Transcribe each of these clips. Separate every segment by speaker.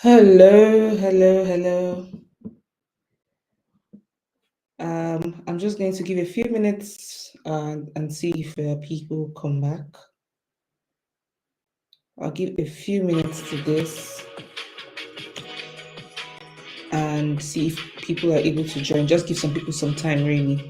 Speaker 1: Hello, hello, hello. I'm just going to give a few minutes and see if people come back. I'll give a few minutes to this and see if people are able to join. Just give some people some time, really.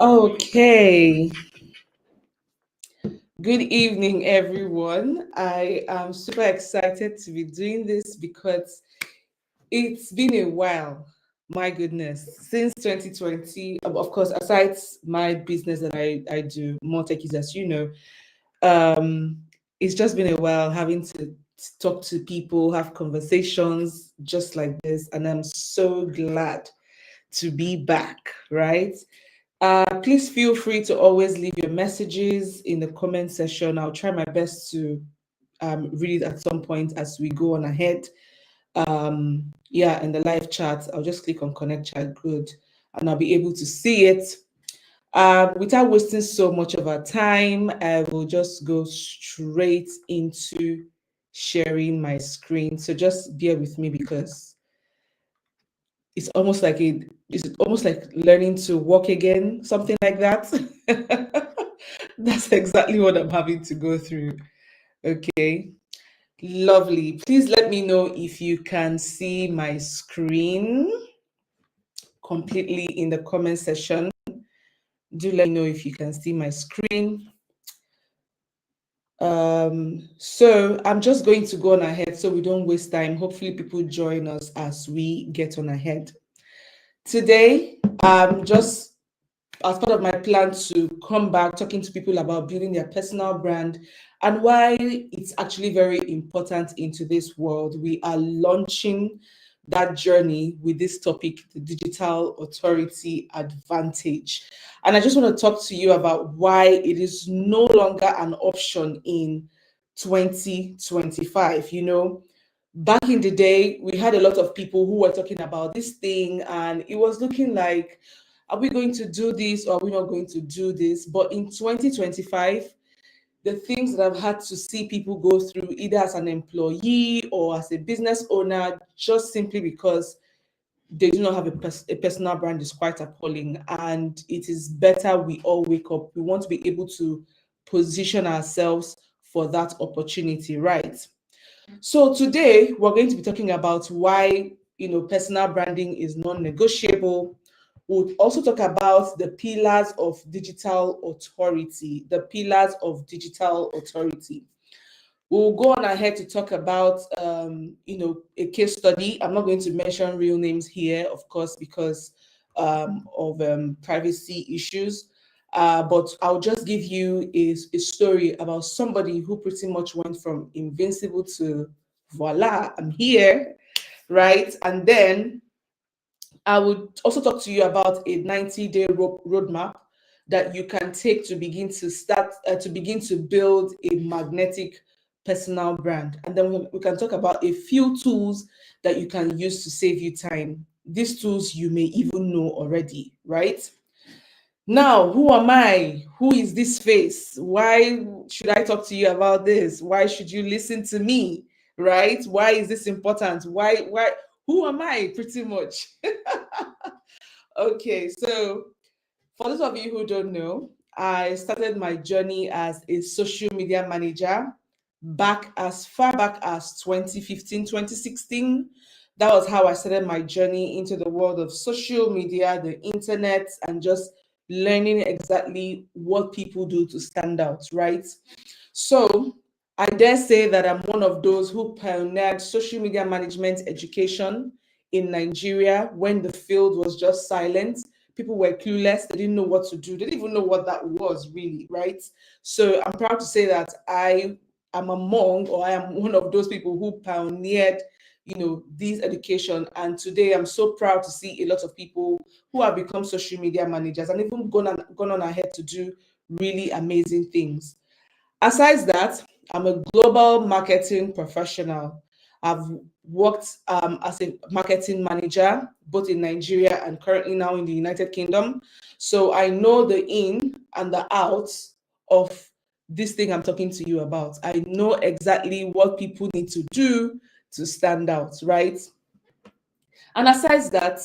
Speaker 1: Okay. Good evening, everyone. I am super excited to be doing this because it's been a while. My goodness, since 2020, of course, aside my business that I do, more techies, as you know, um, it's just been a while having to talk to people, have conversations just like this, and I'm so glad to be back, right? Please feel free to always leave your messages in the comment section. I'll try my best to read it at some point as we go on ahead. Yeah, in the live chat, I'll just click on connect chat, good, and I'll be able to see it. Without wasting so much of our time, I will just go straight into sharing my screen. So just bear with me because it's almost like learning to walk again, something like that. That's exactly what I'm having to go through. Okay, lovely. Please let me know if you can see my screen completely in the comment section. Do let me know if you can see my screen. So I'm just going to go on ahead so we don't waste time. Hopefully people join us as we get on ahead. Today, just as part of my plan to come back talking to people about building their personal brand and why it's actually very important in today's world. We are launching that journey with this topic, the digital authority advantage. And I just want to talk to you about why it is no longer an option in 2025. You know, back in the day, we had a lot of people who were talking about this thing, and it was looking like, are we going to do this or are we not going to do this? But in 2025, the things that I've had to see people go through, either as an employee or as a business owner, just simply because they do not have a personal brand, is quite appalling. And it is better we all wake up. We want to be able to position ourselves for that opportunity, right? So today we're going to be talking about why personal branding is non-negotiable. We'll also talk about the pillars of digital authority, the pillars of digital authority. We'll go on ahead to talk about a case study. I'm not going to mention real names here, of course, because of privacy issues. But I'll just give you a story about somebody who pretty much went from invincible to voila, I'm here, right? And then I would also talk to you about a 90-day roadmap that you can take to begin to build a magnetic personal brand. And then we can talk about a few tools that you can use to save you time. These tools you may even know already, right? Now, who am I? Who is this face? Why should I talk to you about this? Why should you listen to me? Right? Why is this important? Who am I, pretty much? Okay, so for those of you who don't know, I started my journey as a social media manager back as far back as 2015, 2016. That was how I started my journey into the world of social media, the internet, and just learning exactly what people do to stand out, right? So I dare say that I'm one of those who pioneered social media management education in Nigeria when the field was just silent. People were clueless, they didn't know what to do, they didn't even know what that was really, right? So I'm proud to say that I am among, or I am one of those people who pioneered, this education. And today I'm so proud to see a lot of people who have become social media managers and even gone on ahead to do really amazing things. Aside that, I'm a global marketing professional. I've worked as a marketing manager both in Nigeria and currently now in the United Kingdom. So I know the in and the outs of this thing I'm talking to you about. I know exactly what people need to do to stand out, right? And aside that,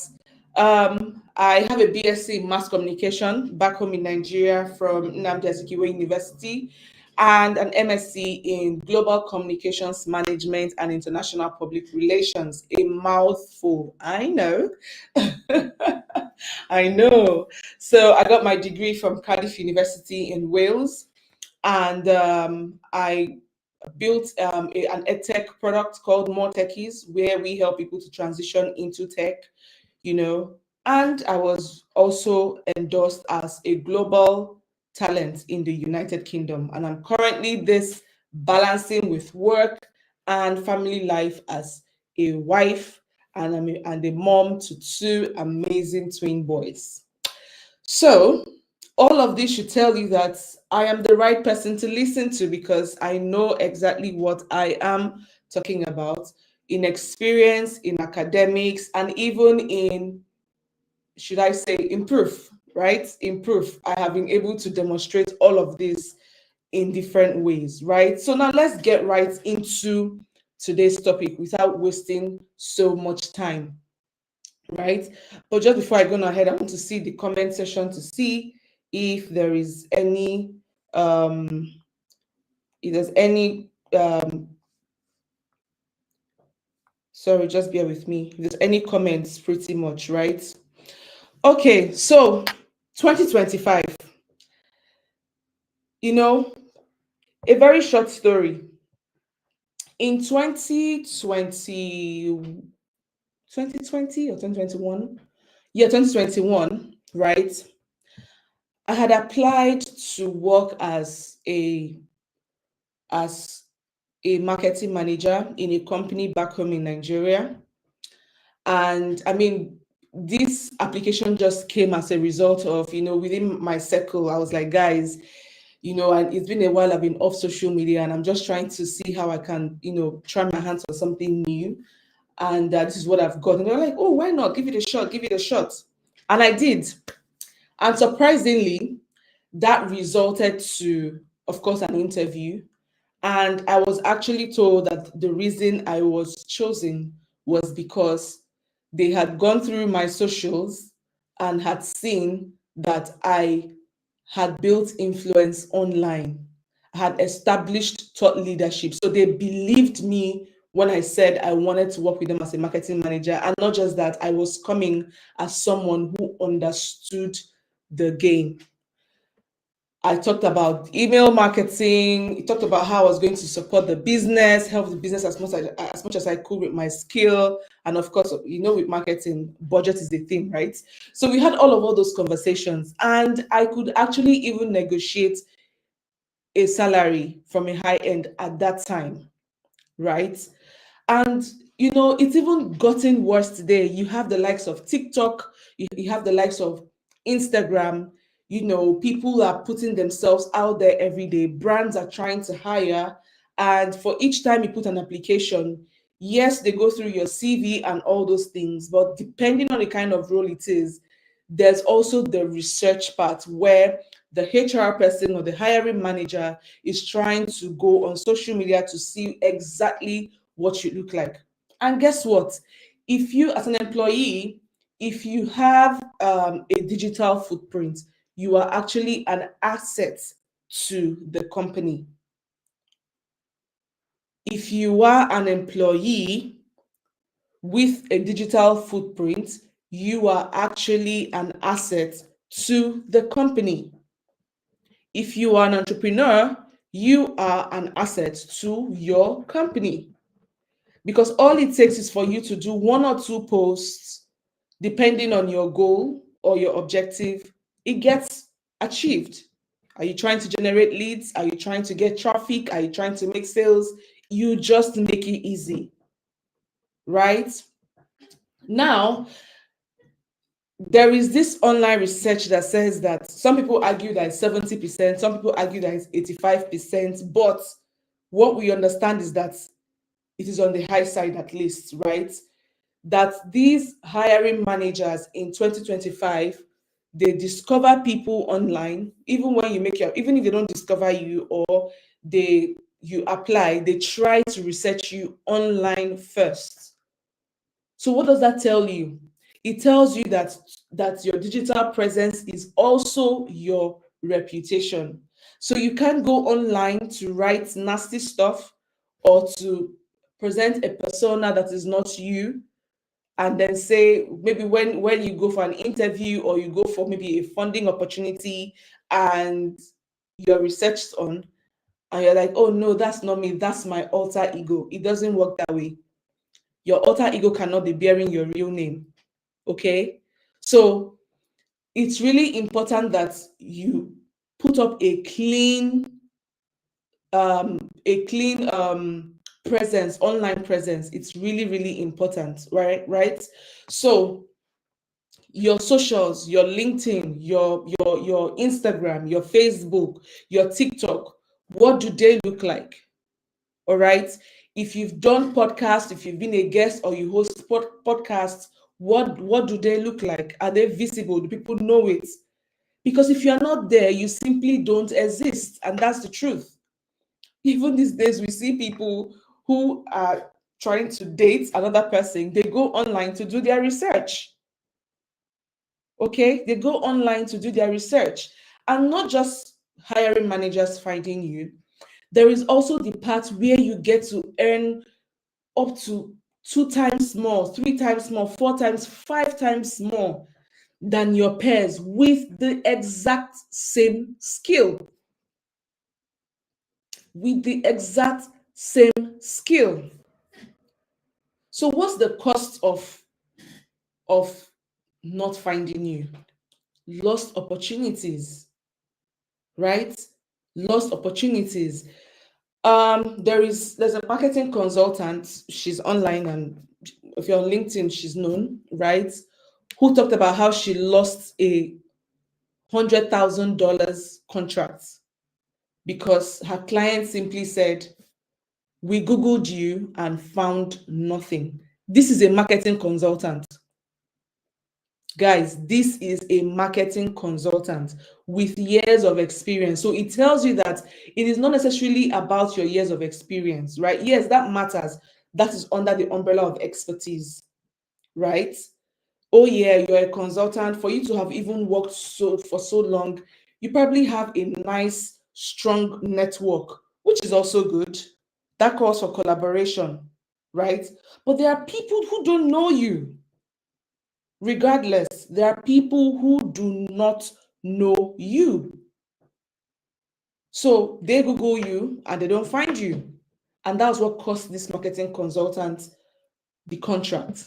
Speaker 1: I have a BSc in mass communication back home in Nigeria from Nnamdi Azikiwe University, and an MSc in global communications management and international public relations. A mouthful, I know. I know. So I got my degree from Cardiff University in Wales, and I built an edtech product called More Techies, where we help people to transition into tech, you know. And I was also endorsed as a global talent in the United Kingdom. And I'm currently this balancing with work and family life as a wife, and and a mom to two amazing twin boys. So, all of this should tell you that I am the right person to listen to because I know exactly what I am talking about in experience, in academics, and even in, should I say, in proof, right? In proof, I have been able to demonstrate all of this in different ways, right? So, now let's get right into today's topic without wasting so much time, right? But just before I go on ahead, I want to see the comment section to see if there is any um if there's any sorry, just bear with me. If there's any comments, pretty much, right? Okay, so 2025, you know, a very short story. In 2020 or 2021, yeah, 2021, right? I had applied to work as a marketing manager in a company back home in Nigeria. And I mean, this application just came as a result of, within my circle, I was like, guys, and it's been a while I've been off social media and I'm just trying to see how I can, try my hands on something new. And this is what I've got. And they're like, oh, why not? Give it a shot, give it a shot. And I did. And surprisingly, that resulted to, of course, an interview. And I was actually told that the reason I was chosen was because they had gone through my socials and had seen that I had built influence online, had established thought leadership. So they believed me when I said I wanted to work with them as a marketing manager. And not just that, I was coming as someone who understood the game. I talked about email marketing. It talked about how I was going to support the business, help the business as much as I could with my skill, and of course, with marketing, budget is the thing, right? So we had all those conversations, and I could actually even negotiate a salary from a high end at that time, right? And it's even gotten worse today. You have the likes of TikTok, you have the likes of Instagram. People are putting themselves out there every day. Brands are trying to hire. And for each time you put an application, yes, they go through your CV and all those things. But depending on the kind of role it is, there's also the research part where the HR person or the hiring manager is trying to go on social media to see exactly what you look like. And guess what? If you, as an employee, if you have a digital footprint, you are actually an asset to the company. If you are an employee with a digital footprint, you are actually an asset to the company. If you are an entrepreneur, you are an asset to your company, because all it takes is for you to do one or two posts, depending on your goal or your objective, it gets achieved. Are you trying to generate leads? Are you trying to get traffic? Are you trying to make sales? You just make it easy, right? Now, there is this online research that says that some people argue that it's 70%, some people argue that it's 85%, but what we understand is that it is on the high side, at least, right? That these hiring managers in 2025, they discover people online. Even when you make your, even if they don't discover you, or they you apply, they try to research you online first. So what does that tell you? It tells you that your digital presence is also your reputation. So you can't go online to write nasty stuff or to present a persona that is not you, and then say, maybe when you go for an interview or you go for maybe a funding opportunity and you're researched on, and you're like, oh no, that's not me, that's my alter ego. It doesn't work that way. Your alter ego cannot be bearing your real name. Okay, so it's really important that you put up a clean presence, online presence. It's really, really important, right? So your socials, your LinkedIn, your Instagram, your Facebook, your TikTok, what do they look like? All right. If you've done podcasts, if you've been a guest or you host podcasts, what do they look like? Are they visible? Do people know it? Because if you're not there, you simply don't exist. And that's the truth. Even these days, we see people who are trying to date another person, they go online to do their research. Okay, they go online to do their research. And not just hiring managers finding you, there is also the part where you get to earn up to 2 times more, 3 times more, 4 times, 5 times more than your peers with the exact same skill. With the exact same skill. So what's the cost of not finding you? Lost opportunities, right? Lost opportunities. There's a marketing consultant, she's online, and if you're on LinkedIn, she's known, right? Who talked about how she lost a $100,000 contract because her client simply said, we Googled you and found nothing. This is a marketing consultant. Guys, this is a marketing consultant with years of experience. So it tells you that it is not necessarily about your years of experience, right? Yes, that matters. That is under the umbrella of expertise, right? Oh yeah, you're a consultant. For you to have even worked for so long, you probably have a nice, strong network, which is also good. That calls for collaboration, right? But there are people who don't know you. Regardless, there are people who do not know you. So they Google you and they don't find you. And that's what cost this marketing consultant the contract.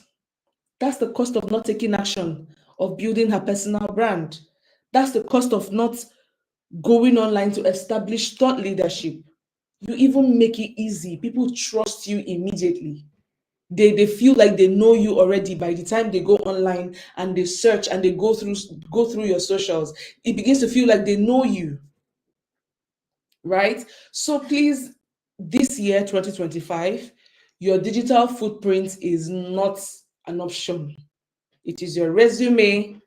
Speaker 1: That's the cost of not taking action, of building her personal brand. That's the cost of not going online to establish thought leadership. You even make it easy. People trust you immediately. They feel like they know you already by the time they go online and they search and they go through your socials. It begins to feel like they know you, right? So please, this year 2025, your digital footprint is not an option. It is your resume,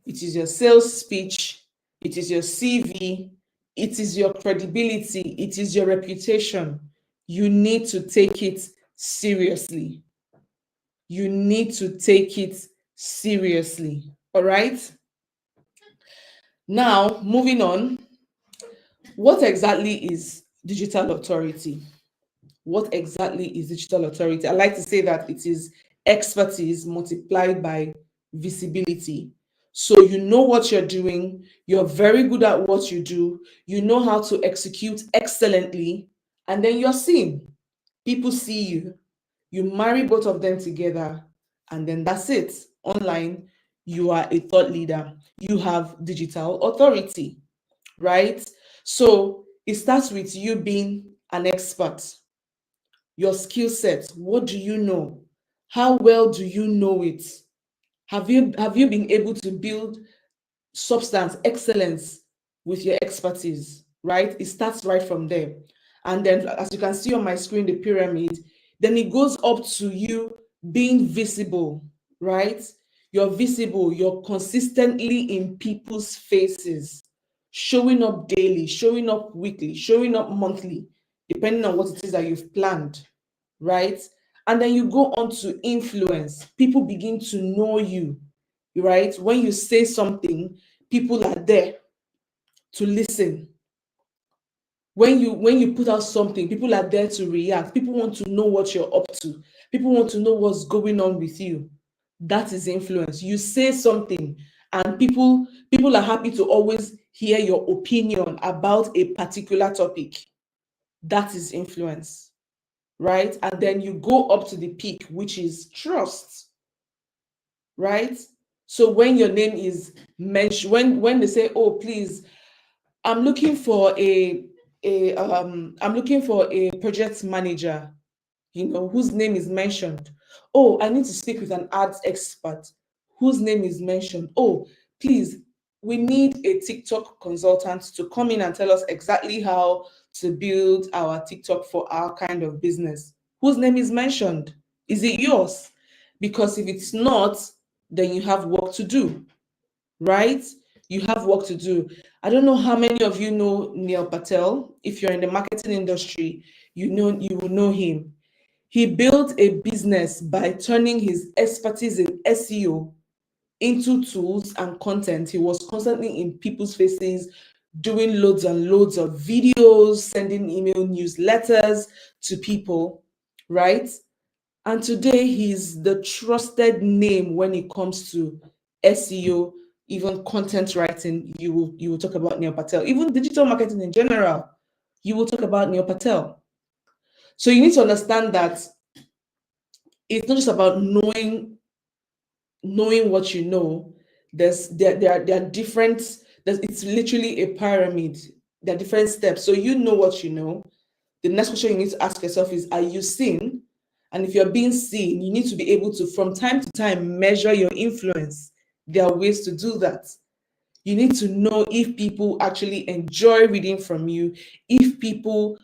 Speaker 1: it is your sales speech, it is your CV, it is your credibility, it is your reputation. You need to take it seriously. You need to take it seriously. All right. Now, moving on, what exactly is digital authority? What exactly is digital authority? I like to say that it is expertise multiplied by visibility. So you know what you're doing, you're very good at what you do, you know how to execute excellently, and then you're seen. People see you, you marry both of them together, and then that's it. Online, you are a thought leader, you have digital authority, right? So it starts with you being an expert, your skill set. What do you know? How well do you know it? Have you been able to build substance, excellence with your expertise, right? It starts right from there. And then, as you can see on my screen, the pyramid, then it goes up to you being visible, right? You're visible, you're consistently in people's faces, showing up daily, showing up weekly, showing up monthly, depending on what it is that you've planned, right? And then you go on to influence. People begin to know you, right? When you say something, people are there to listen. When you put out something, people are there to react. People want to know what you're up to. People want to know what's going on with you. That is influence. You say something and people are happy to always hear your opinion about a particular topic. That is influence, right? And then you go up to the peak, which is trust, right? So when your name is mentioned, when they say, "Oh, please, I'm looking for I'm looking for a project manager," whose name is mentioned. "Oh, I need to speak with an ads expert," whose name is mentioned. "Oh, please, we need a TikTok consultant to come in and tell us exactly how to build our TikTok for our kind of business," whose name is mentioned. Is it yours? Because if it's not, then you have work to do, right? You have work to do. I don't know how many of you know Neil Patel. If you're in the marketing industry, you will know him. He built a business by turning his expertise in SEO into tools and content. He was constantly in people's faces, doing loads and loads of videos, sending email newsletters to people, right? And today he's the trusted name when it comes to SEO, even content writing. You will talk about Neil Patel, even digital marketing in general. You will talk about Neil Patel. So you need to understand that it's not just about knowing what you know. There are different. It's literally a pyramid. There are different steps. So you know what you know. The next question you need to ask yourself is, are you seen? And if you're being seen, you need to be able to, from time to time, measure your influence. There are ways to do that. You need to know if people actually enjoy reading from you, if people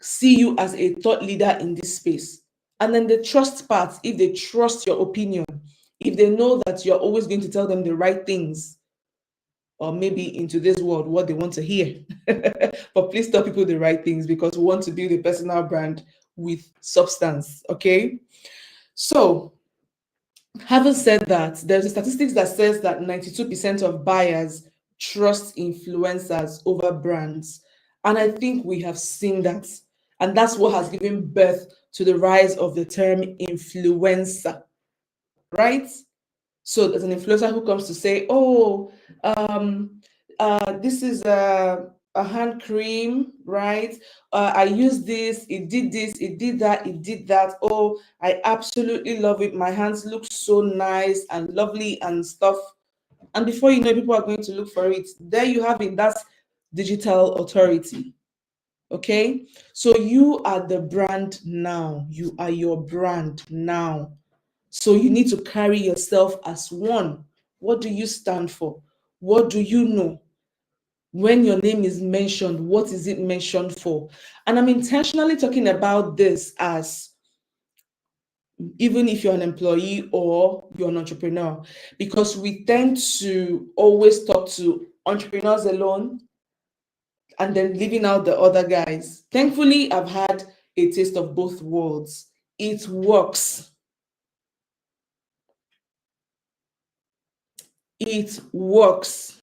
Speaker 1: see you as a thought leader in this space. And then the trust part, if they trust your opinion, if they know that you're always going to tell them the right things, or maybe in today's world, what they want to hear. But please tell people the right things, because we want to build a personal brand with substance. Okay. So, having said that, there's a statistics that says that 92% of buyers trust influencers over brands. And I think we have seen that. And that's what has given birth to the rise of the term influencer, right? So there's an influencer who comes to say, "Oh, this is a hand cream, right? I used this, it did that, it did that. Oh, I absolutely love it. My hands look so nice and lovely and stuff." And before you know it, people are going to look for it. There you have it. That's digital authority. Okay. So you are the brand now. You are your brand now. So you need to carry yourself as one. What do you stand for? What do you know? When your name is mentioned, what is it mentioned for? And I'm intentionally talking about this as, even if you're an employee or you're an entrepreneur, because we tend to always talk to entrepreneurs alone and then leaving out the other guys. Thankfully, I've had a taste of both worlds. It works. It works.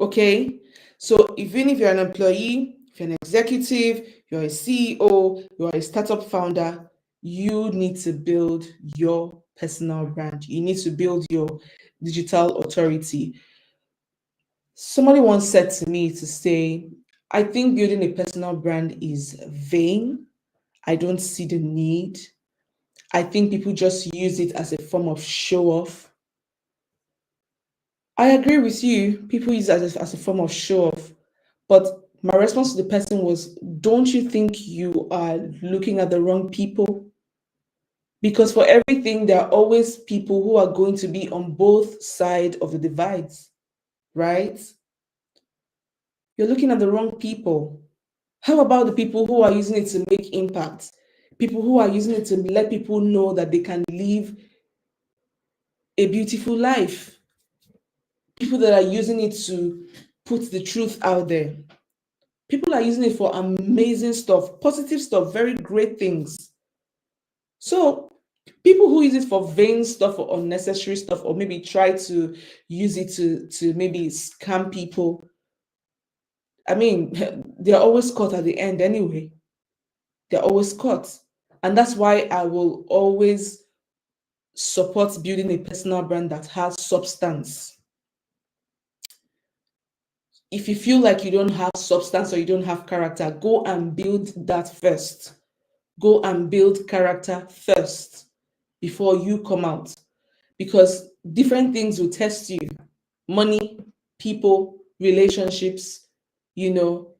Speaker 1: Okay. So even if you're an employee, if If you're an executive, you're a CEO, you're a startup founder, you need to build your personal brand. You need to build your digital authority. Somebody once said to me to say, I think building a personal brand is vain. I don't see the need. I think people just use it as a form of show off. I agree with you. People use it as a form of show off. But my response to the person was, don't you think you are looking at the wrong people? Because for everything, there are always people who are going to be on both sides of the divides, right? You're looking at the wrong people. How about the people who are using it to make impact? People who are using it to let people know that they can live a beautiful life. People that are using it to put the truth out there. People are using it for amazing stuff, positive stuff, very great things. So people who use it for vain stuff or unnecessary stuff, or maybe try to use it to maybe scam people, I mean, they're always caught at the end anyway. They're always caught. And that's why I will always support building a personal brand that has substance. If you feel like you don't have substance or you don't have character, go and build that first. Go and build character first before you come out. Because different things will test you: money, people, relationships, you know,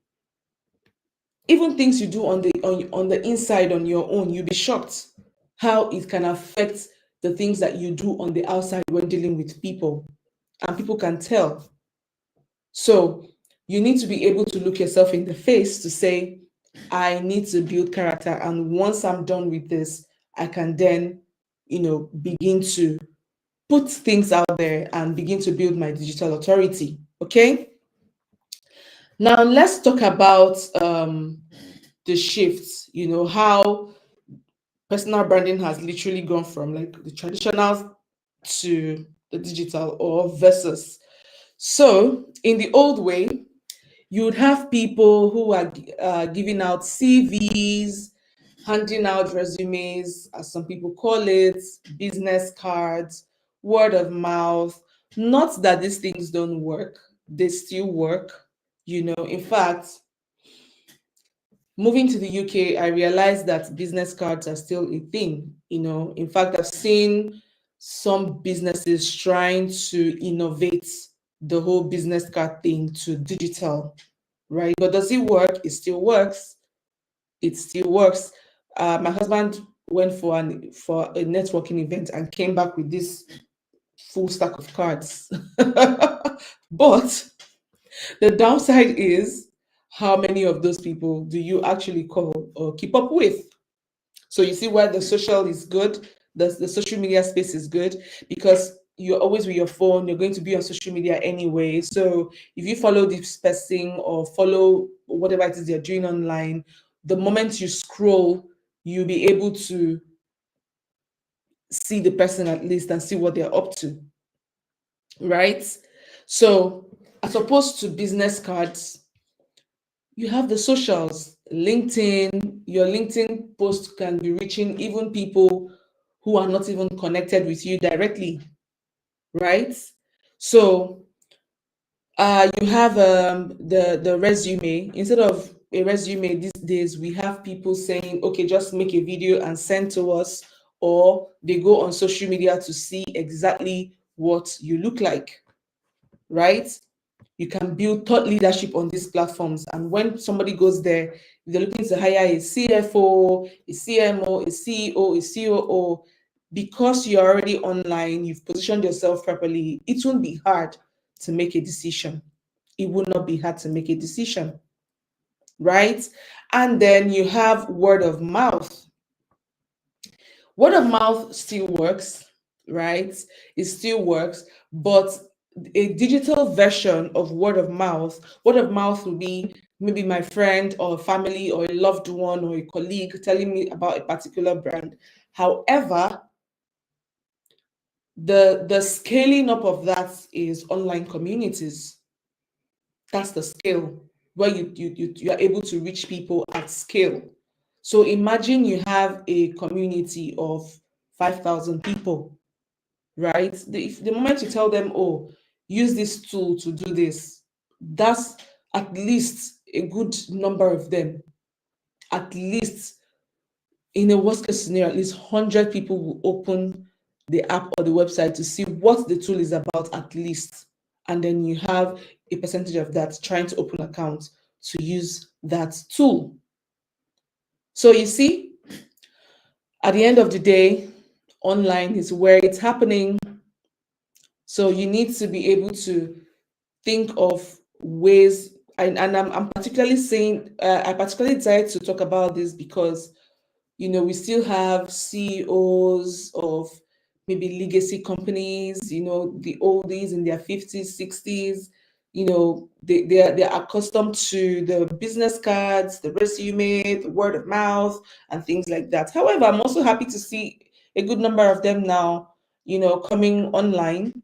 Speaker 1: even things you do on the inside on your own. You'll be shocked how it can affect the things that you do on the outside when dealing with people, and people can tell. So you need to be able to look yourself in the face to say, I need to build character. And once I'm done with this, I can then, begin to put things out there and begin to build my digital authority. Okay. Now let's talk about the shifts, how personal branding has literally gone from like the traditional to the digital, or versus. So in the old way, you would have people who are giving out CVs, handing out resumes, as some people call it, business cards, word of mouth. Not that these things don't work, they still work. In fact, moving to the UK, I realized that business cards are still a thing. In fact, I've seen some businesses trying to innovate the whole business card thing to digital, right? But does it work? It still works. It still works. My husband went for a networking event and came back with this full stack of cards. But the downside is, how many of those people do you actually call or keep up with? So you see why the social is good, the social media space is good, because you're always with your phone, you're going to be on social media anyway. So if you follow this person or follow whatever it is they're doing online, the moment you scroll, you'll be able to see the person at least and see what they're up to, right? So as opposed to business cards, you have the socials. LinkedIn, your LinkedIn post can be reaching even people who are not even connected with you directly, right? So you have the resume. Instead of a resume these days, we have people saying, okay, just make a video and send to us, or they go on social media to see exactly what you look like, right? You can build thought leadership on these platforms. And when somebody goes there, if they're looking to hire a CFO, a CMO, a CEO, a COO, because you're already online, you've positioned yourself properly, it won't be hard to make a decision. It will not be hard to make a decision, right? And then you have word of mouth. Word of mouth still works, right? It still works, but a digital version of word of mouth will be maybe my friend or family or a loved one or a colleague telling me about a particular brand. However, the scaling up of that is online communities. That's the scale. where you are able to reach people at scale. So imagine you have a community of 5,000 people, right? If the moment you tell them, oh, use this tool to do this, that's at least a good number of them. At least in a worst case scenario, at least 100 people will open the app or the website to see what the tool is about, at least. And then you have a percentage of that trying to open accounts to use that tool. So you see, at the end of the day, online is where it's happening. So you need to be able to think of ways, and I'm particularly saying, I particularly decided to talk about this because we still have CEOs of maybe legacy companies, the oldies in their 50s, 60s, they're accustomed to the business cards, the resume, the word of mouth, and things like that. However, I'm also happy to see a good number of them now, coming online.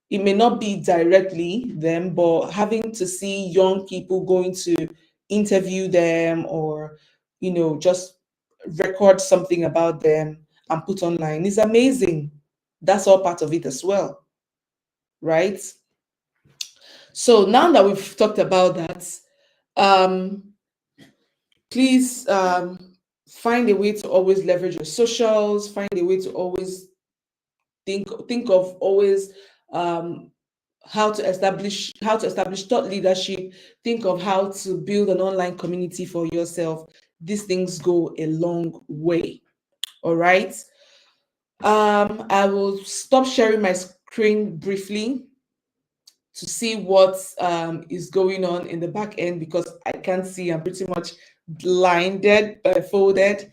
Speaker 1: It may not be directly them, but having to see young people going to interview them, or just record something about them and put online is amazing. That's all part of it as well, right? So now that we've talked about that, um, please find a way to always leverage your socials. Find a way to always think of always um, how to establish thought leadership. Think of how to build an online community for yourself. These things go a long way. All right. I will stop sharing my screen briefly to see what is going on in the back end, because I can't see. I'm pretty much blinded, folded.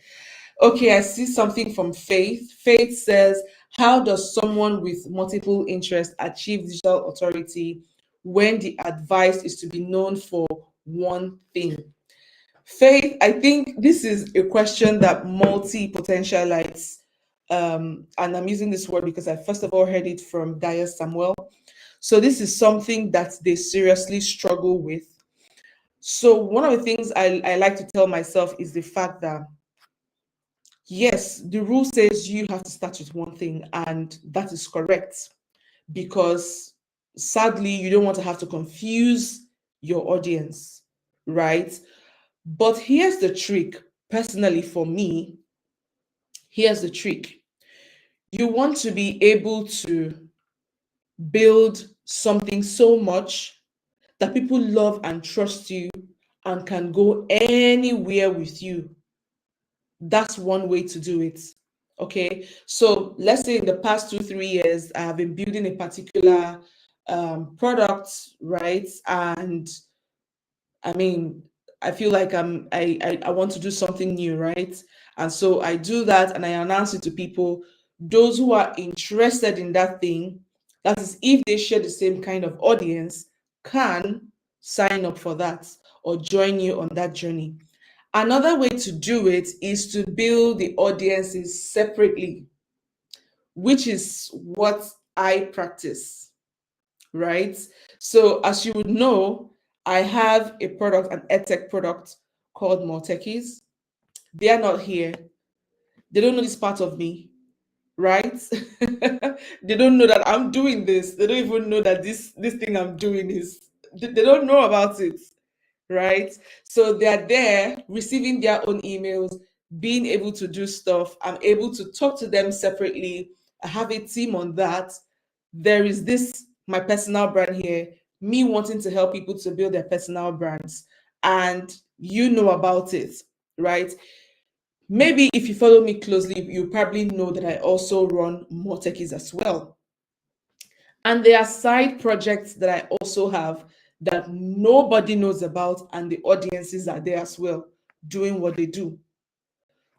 Speaker 1: Okay, I see something from Faith. Faith says, how does someone with multiple interests achieve digital authority when the advice is to be known for one thing? Faith, I think this is a question that multi-potentialites, and I'm using this word because I first of all heard it from Dyer Samuel. So this is something that they seriously struggle with. So one of the things I like to tell myself is the fact that, yes, the rule says you have to start with one thing, and that is correct, because sadly, you don't want to have to confuse your audience, right? But here's the trick. Personally, for me, here's the trick. You want to be able to build something so much that people love and trust you and can go anywhere with you. That's one way to do it. Okay. So let's say in the past 2, 3 years, I have been building a particular product, right? And I mean, I feel like I want to do something new, right? And so I do that and I announce it to people. Those who are interested in that thing, that is, if they share the same kind of audience, can sign up for that or join you on that journey. Another way to do it is to build the audiences separately, which is what I practice, right? So, as you would know, I have a product, an edtech product called More Techies. They are not here. They don't know this part of me, right? They don't know that I'm doing this. They don't even know that this thing I'm doing is. They don't know about it, right? So they're there receiving their own emails, being able to do stuff. I'm able to talk to them separately. I have a team on that. There is this, my personal brand here, me wanting to help people to build their personal brands. And you know about it, right? Maybe if you follow me closely, you probably know that I also run More Techies as well. And there are side projects that I also have that nobody knows about, and the audiences are there as well, doing what they do.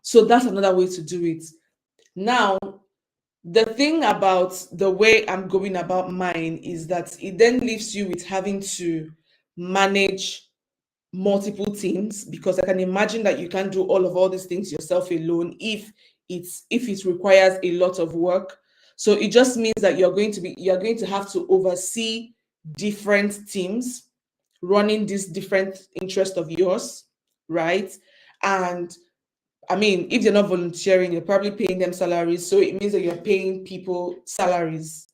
Speaker 1: So that's another way to do it. Now, the thing about the way I'm going about mine is that it then leaves you with having to manage multiple teams, because I can imagine that you can't do all these things yourself alone if it requires a lot of work. So it just means that you're going to have to oversee different teams, running this different interest of yours, right? And I mean, if they're not volunteering, you're probably paying them salaries. So it means that you're paying people salaries.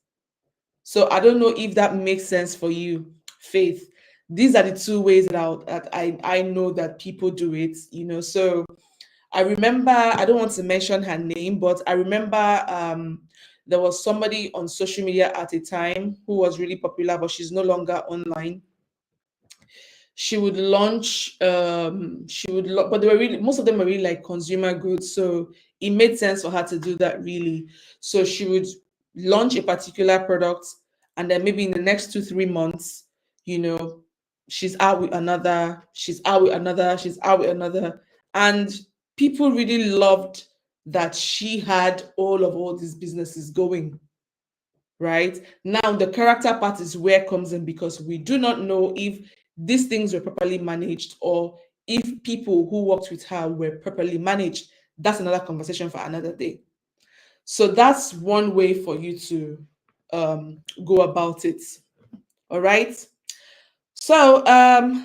Speaker 1: So I don't know if that makes sense for you, Faith. These are the two ways that I know that people do it, So I remember, I don't want to mention her name, but I remember there was somebody on social media at a time who was really popular, but she's no longer online. She would launch but they were really, most of them were really like consumer goods, so it made sense for her to do that, really. So she would launch a particular product, and then maybe in the next 2 3 months, you know she's out with another, she's out with another, and people really loved that she had all these businesses going. Right now, the character part is where it comes in, because we do not know if these things were properly managed, or if people who worked with her were properly managed. That's another conversation for another day. So that's one way for you to go about it. All right. So,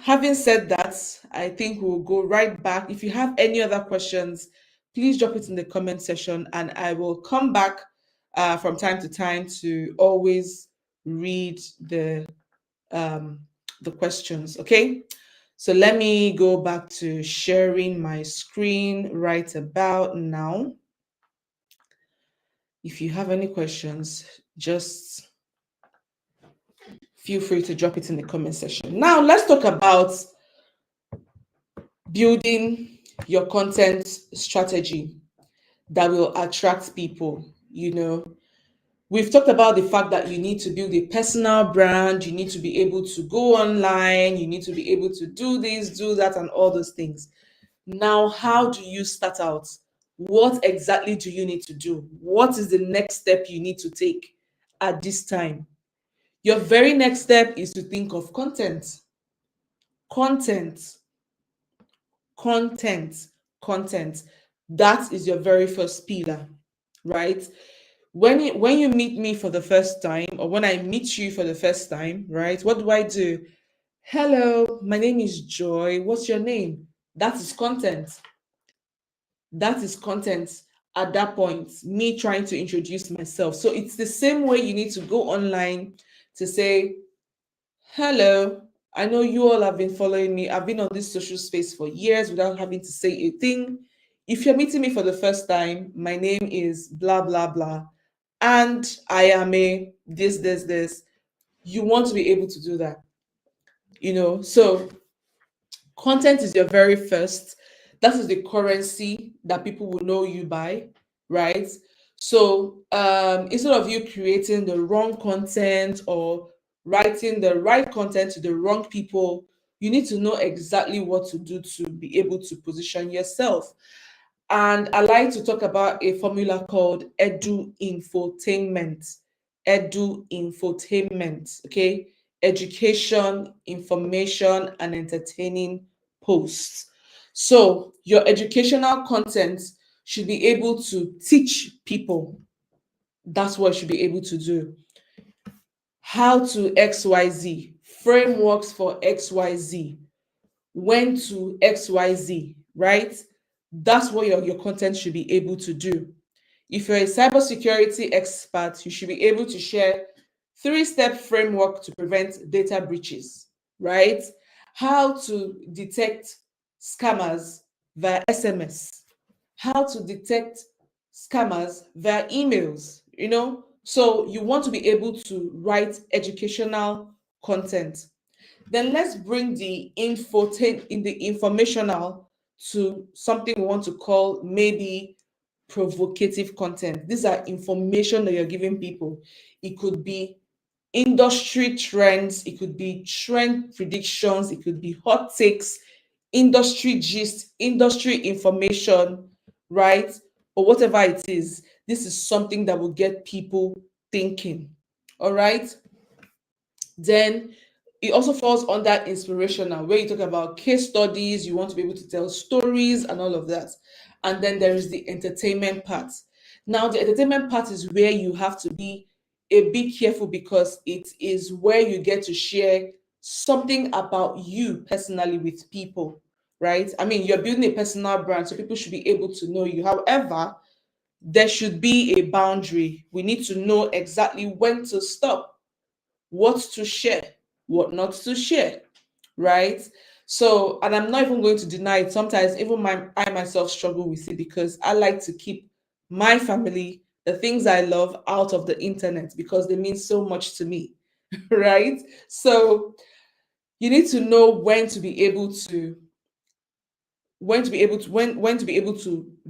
Speaker 1: having said that, I think we'll go right back. If you have any other questions, please drop it in the comment section, and I will come back from time to time to always read um, the questions. Okay. So let me go back to sharing my screen right about now. If you have any questions, just feel free to drop it in the comment section. Now, let's talk about building your content strategy that will attract people. We've talked about the fact that you need to build a personal brand, you need to be able to go online, you need to be able to do this, do that, and all those things. Now, how do you start out? What exactly do you need to do? What is the next step you need to take at this time? Your very next step is to think of content. Content. Content. Content. That is your very first pillar, right? When you meet me for the first time, or when I meet you for the first time, right? What do I do? Hello, my name is Joy. What's your name? That is content. That is content at that point, me trying to introduce myself. So it's the same way you need to go online to say, hello, I know you all have been following me. I've been on this social space for years without having to say a thing. If you're meeting me for the first time, my name is blah, blah, blah. And I am a this. You want to be able to do that. So content is your very first. That is the currency that people will know you by, right? So instead of you creating the wrong content or writing the right content to the wrong people, you need to know exactly what to do to be able to position yourself. And I like to talk about a formula called edu infotainment. Edu infotainment, okay? Education, information, and entertaining posts. So your educational content should be able to teach people. That's what it should be able to do. How to XYZ, frameworks for XYZ, when to XYZ, right? That's what your content should be able to do. If you're a cybersecurity expert, you should be able to share 3-step framework to prevent data breaches, right? How to detect scammers via SMS, how to detect scammers via emails. So you want to be able to write educational content. Then let's bring the in the informational to something we want to call maybe provocative content. These are information that you're giving people. It could be industry trends, it could be trend predictions, it could be hot takes, industry gist, industry information, right? Or whatever it is. This is something that will get people thinking. All right. Then it also falls under inspirational, where you talk about case studies, you want to be able to tell stories and all of that. And then there is the entertainment part. Now, the entertainment part is where you have to be a bit careful, because it is where you get to share something about you personally with people, right? I mean, you're building a personal brand, so people should be able to know you. However, there should be a boundary. We need to know exactly when to stop, what to share, what not to share, right? So, and I'm not even going to deny it. Sometimes even I myself struggle with it because I like to keep my family, the things I love, out of the internet because they mean so much to me, right? So you need to know when to be able to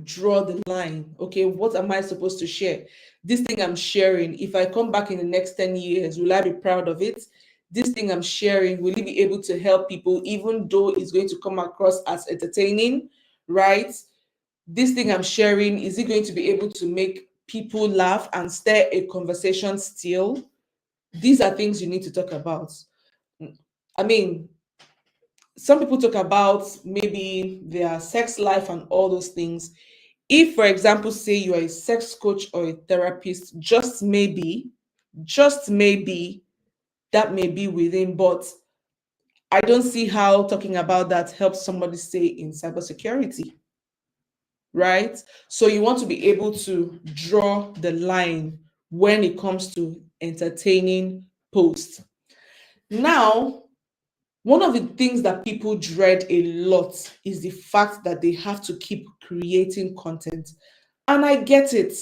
Speaker 1: draw the line. Okay, what am I supposed to share? This thing I'm sharing, if I come back in the next 10 years, will I be proud of it? This thing I'm sharing, will it be able to help people even though it's going to come across as entertaining, right? This thing I'm sharing, is it going to be able to make people laugh and stir a conversation still? These are things you need to talk about. I mean, some people talk about maybe their sex life and all those things. If, for example, say you are a sex coach or a therapist, just maybe that may be within, but I don't see how talking about that helps somebody stay in cybersecurity, right? So you want to be able to draw the line when it comes to entertaining posts. Now, one of the things that people dread a lot is the fact that they have to keep creating content. And I get it.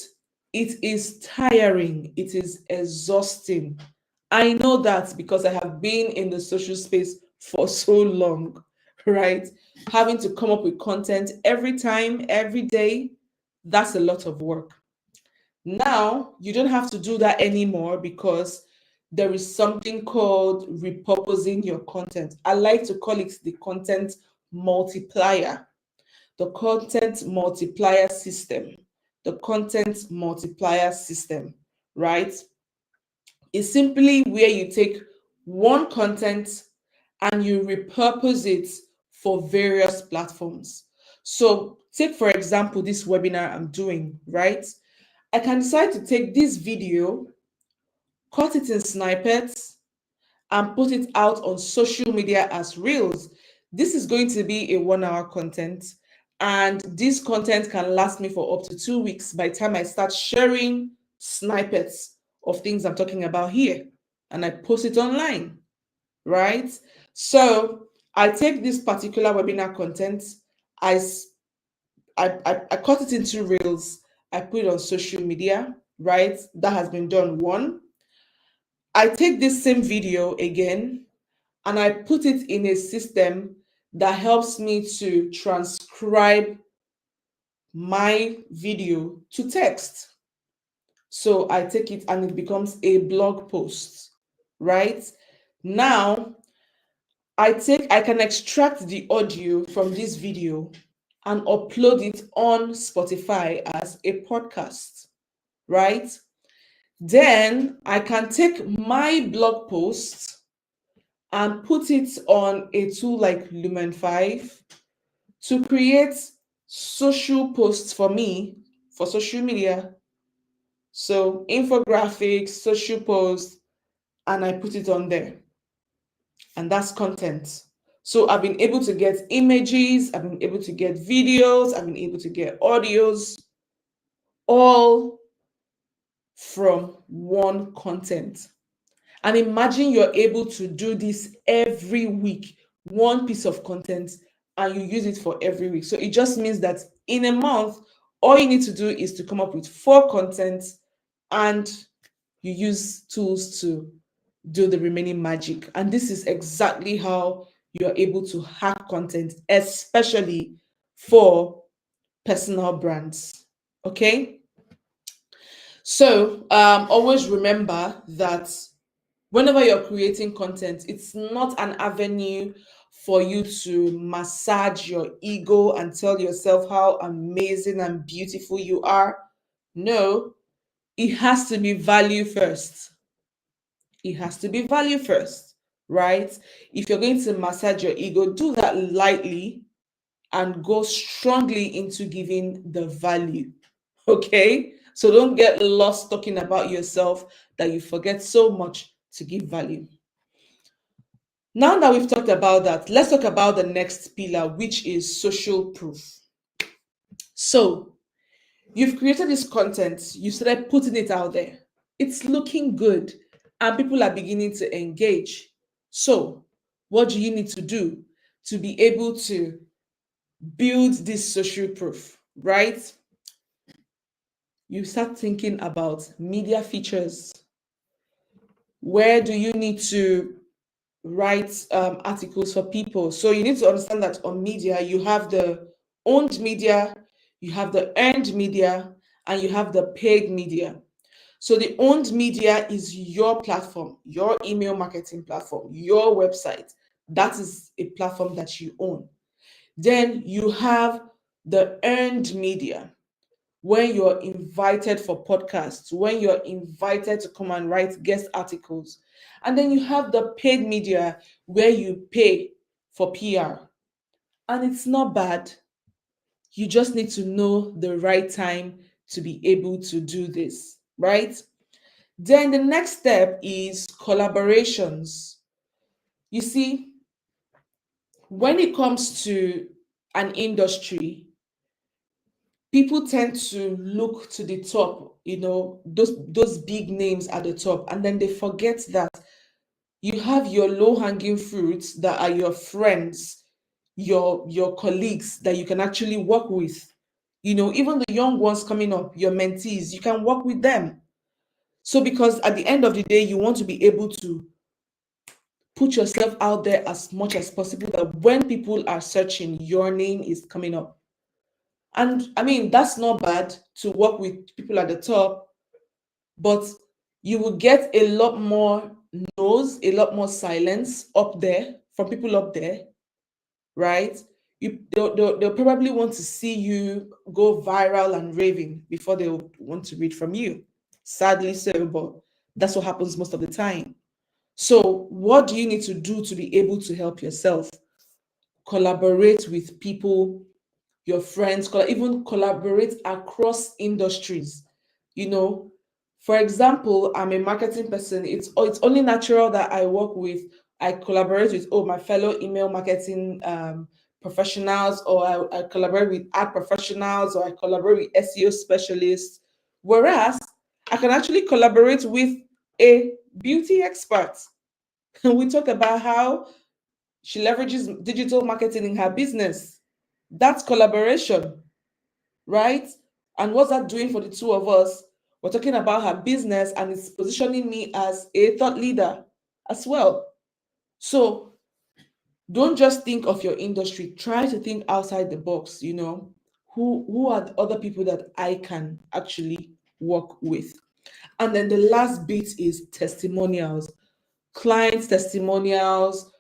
Speaker 1: It is tiring, it is exhausting. I know that because I have been in the social space for so long, right? Having to come up with content every time, every day, that's a lot of work. Now, you don't have to do that anymore because there is something called repurposing your content. I like to call it the content multiplier, the content multiplier system, the content multiplier system, right? Is simply where you take one content and you repurpose it for various platforms. So, take for example this webinar I'm doing, right? I can decide to take this video, cut it in snippets, and put it out on social media as reels. This is going to be a 1 hour content, and this content can last me for up to 2 weeks by the time I start sharing snippets of things I'm talking about here, and I post it online, right? So I take this particular webinar content, I I cut it into reels, I put it on social media, right? That has been done one. I take this same video again and I put it in a system that helps me to transcribe my video to text. So I take it and it becomes a blog post, right? Now I can extract the audio from this video and upload it on Spotify as a podcast, right? Then I can take my blog post and put it on a tool like Lumen 5 to create social posts for me for social media. So infographics, social posts, and I put it on there. And that's content. So I've been able to get images, I've been able to get videos, I've been able to get audios, all from one content. And imagine you're able to do this every week, one piece of content, and you use it for every week. So it just means that in a month, all you need to do is to come up with 4 content and you use tools to do the remaining magic. And this is exactly how you're able to hack content, especially for personal brands. Okay. So always remember that whenever you're creating content, it's not an avenue for you to massage your ego and tell yourself how amazing and beautiful you are. No, it has to be value first. It has to be value first, right? If you're going to massage your ego, do that lightly and go strongly into giving the value. Okay? So don't get lost talking about yourself that you forget so much to give value. Now that we've talked about that, let's talk about the next pillar, which is social proof. So, you've created this content, you started putting it out there. It's looking good, and people are beginning to engage. So, what do you need to do to be able to build this social proof, right? You start thinking about media features. Where do you need to write articles for people? So you need to understand that on media, you have the owned media, you have the earned media, and you have the paid media. So the owned media is your platform, your email marketing platform, your website. That is a platform that you own. Then you have the earned media, when you're invited for podcasts, when you're invited to come and write guest articles. And then you have the paid media where you pay for PR. And it's not bad. You just need to know the right time to be able to do this, right? Then the next step is collaborations. You see, when it comes to an industry, people tend to look to the top, those big names at the top, and then they forget that you have your low hanging fruits that are your friends, your colleagues that you can actually work with. Even the young ones coming up, your mentees, you can work with them. So because at the end of the day, you want to be able to put yourself out there as much as possible, that when people are searching, your name is coming up. And I mean, that's not bad to work with people at the top, but you will get a lot more no's, a lot more silence up there from people up there, right? They'll probably want to see you go viral and raving before they want to read from you. Sadly so, but that's what happens most of the time. So, what do you need to do to be able to help yourself? Collaborate with people, your friends, even collaborate across industries. You know, for example, I'm a marketing person. It's only natural that I collaborate with my fellow email marketing professionals, or I collaborate with ad professionals, or I collaborate with SEO specialists. Whereas I can actually collaborate with a beauty expert. And we talk about how she leverages digital marketing in her business. That's collaboration, right? And what's that doing for the two of us? We're talking about her business, and it's positioning me as a thought leader as well. So don't just think of your industry, try to think outside the box. Who are the other people that I can actually work with? And then the last bit is testimonials, clients testimonials,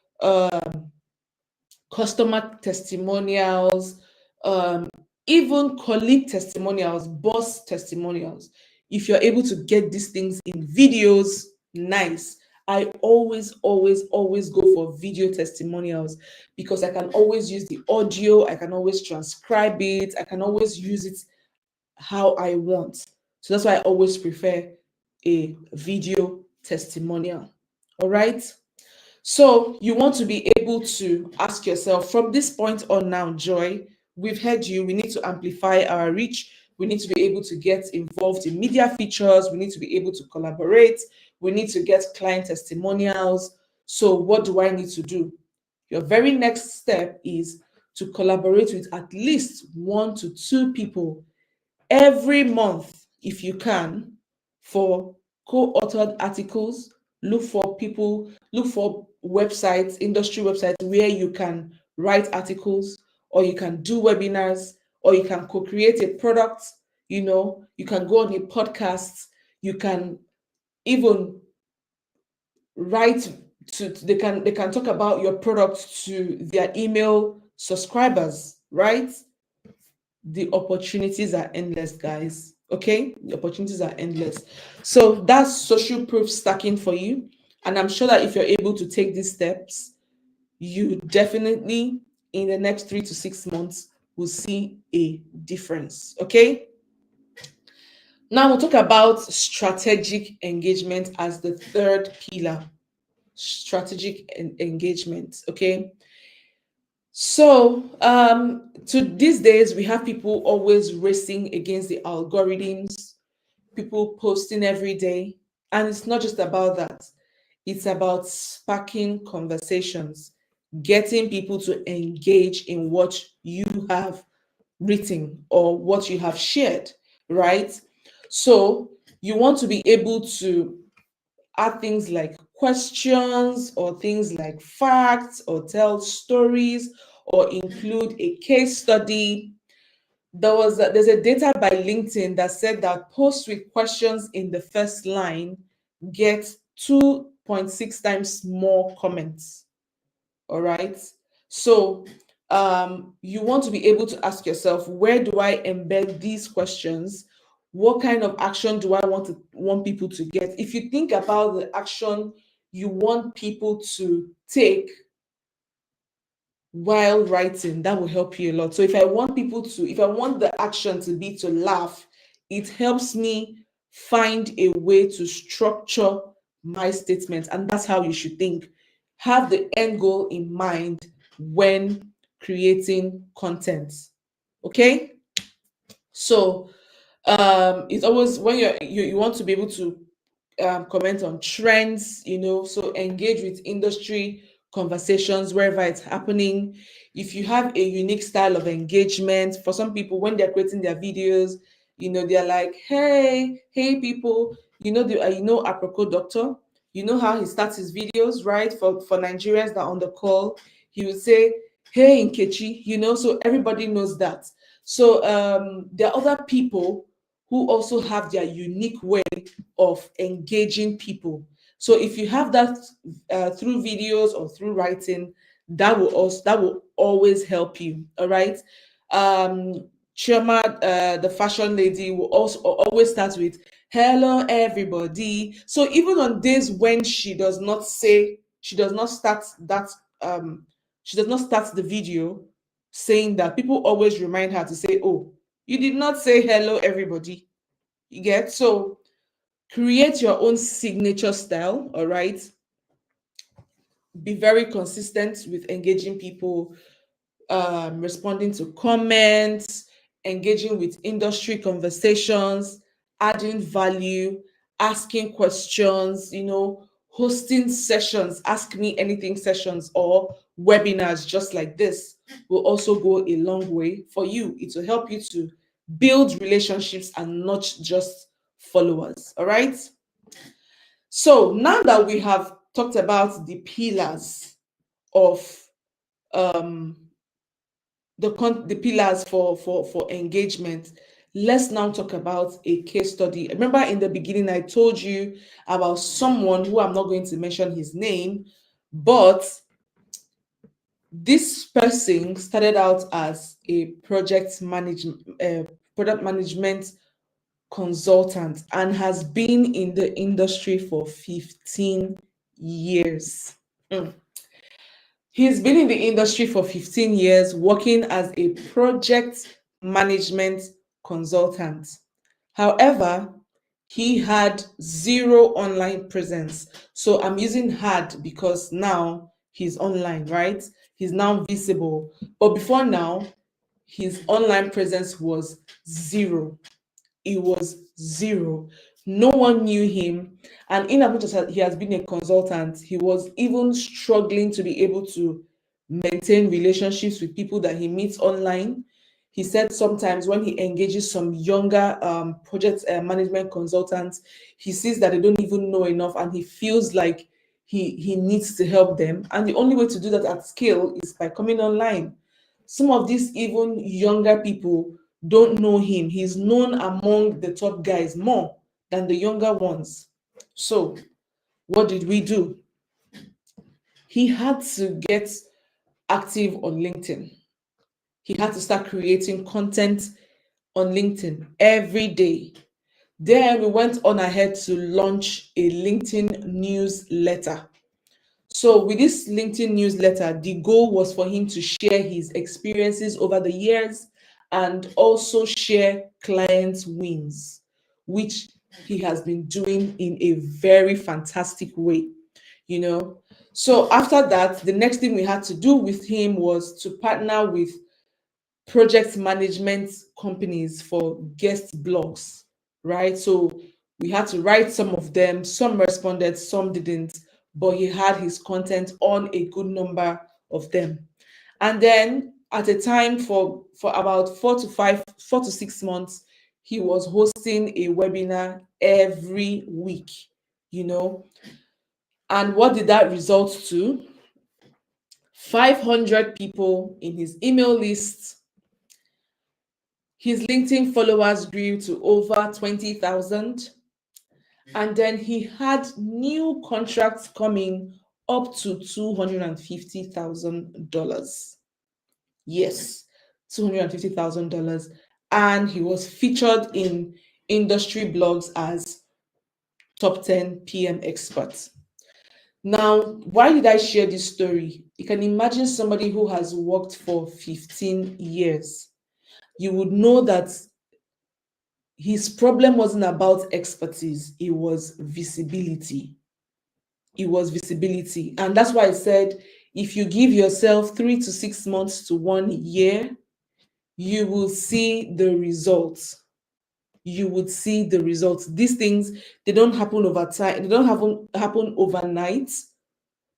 Speaker 1: customer testimonials, um, even colleague testimonials, boss testimonials. If you're able to get these things in videos, nice. I always, always, always go for video testimonials, because I can always use the audio, I can always transcribe it, I can always use it how I want. So that's why I always prefer a video testimonial. All right. So you want to be able to ask yourself from this point on now, Joy, we've heard you. We need to amplify our reach. We need to be able to get involved in media features. We need to be able to collaborate. We need to get client testimonials. So what do I need to do? Your very next step is to collaborate with at least 1 to 2 people every month, if you can, for co-authored articles. Look for websites, industry websites, where you can write articles, or you can do webinars, or you can co-create a product. You can go on a podcast, you can even write they can talk about your product to their email subscribers, right? The opportunities are endless, guys. Okay, the opportunities are endless. So that's social proof stacking for you. And I'm sure that if you're able to take these steps, you definitely, in the next 3 to 6 months, will see a difference. Okay. Now we'll talk about strategic engagement as the third pillar. strategic engagement. Okay. So to these days, we have people always racing against the algorithms, people posting every day. And it's not just about that, it's about sparking conversations, getting people to engage in what you have written or what you have shared, right? So you want to be able to add things like questions or things like facts or tell stories or include a case study. There's a data by LinkedIn that said that posts with questions in the first line get 2.6 times more comments. All right. So you want to be able to ask yourself, where do I embed these questions? What kind of action do I want people to get? If you think about the action you want people to take while writing, that will help you a lot. So if I want if I want the action to be to laugh, it helps me find a way to structure my statement. And that's how you should think. Have the end goal in mind when creating content. Okay. So it's always when you want to be able to comment on trends, so engage with industry conversations wherever it's happening. If you have a unique style of engagement, for some people, when they're creating their videos, they're like, hey people, Aproko Doctor, you know how he starts his videos, right? For Nigerians that are on the call, he would say, hey Nkechi, so everybody knows that. So there are other people who also have their unique way of engaging people. So if you have that through videos or through writing, that will always help you. All right. Chioma, the fashion lady, will also always start with "Hello, everybody." So even on days when she does not start that, she does not start the video saying that, people always remind her to say, "Oh, you did not say hello, everybody." You get? So create your own signature style. All right. Be very consistent with engaging people, responding to comments, engaging with industry conversations, adding value, asking questions, hosting sessions, ask me anything sessions or webinars just like this will also go a long way for you. It will help you to build relationships and not just followers. All right. So now that we have talked about the pillars of um, the pillars for engagement, let's now talk about a case study. Remember in the beginning I told you about someone who, I'm not going to mention his name, but this person started out as a product management consultant and has been in the industry for 15 years. Mm. He's been in the industry for 15 years, working as a project management consultant. However, he had zero online presence. So I'm using had because now he's online, right? He's now visible. But before now, his online presence was zero. It was zero. No one knew him. And in as much as he has been a consultant, he was even struggling to be able to maintain relationships with people that he meets online. He said sometimes when he engages some younger project management consultants, he sees that they don't even know enough and he feels like he needs to help them. And the only way to do that at scale is by coming online. Some of these even younger people don't know him. He's known among the top guys more than the younger ones. So, what did we do? He had to get active on LinkedIn. He had to start creating content on LinkedIn every day. Then we went on ahead to launch a LinkedIn newsletter. So, with this LinkedIn newsletter, the goal was for him to share his experiences over the years and also share client wins, which he has been doing in a very fantastic way. you know. So after that, the next thing we had to do with him was to partner with project management companies for guest blogs, right? So we had to write some of them, some responded, some didn't, but he had his content on a good number of them. And then at a time for about 4 to 6 months, he was hosting a webinar every week, you know. And what did that result to? 500 people in his email list. His LinkedIn followers grew to over 20,000. And then he had new contracts coming up to $250,000. Yes, $250,000. And he was featured in industry blogs as top 10 PM expert. Now, why did I share this story? You can imagine somebody who has worked for 15 years. You would know that his problem wasn't about expertise, it was visibility. It was visibility. And that's why I said if you give yourself 3 to 6 months to 1 year, you will see the results. You would see the results. These things, they don't happen over time, they don't happen overnight,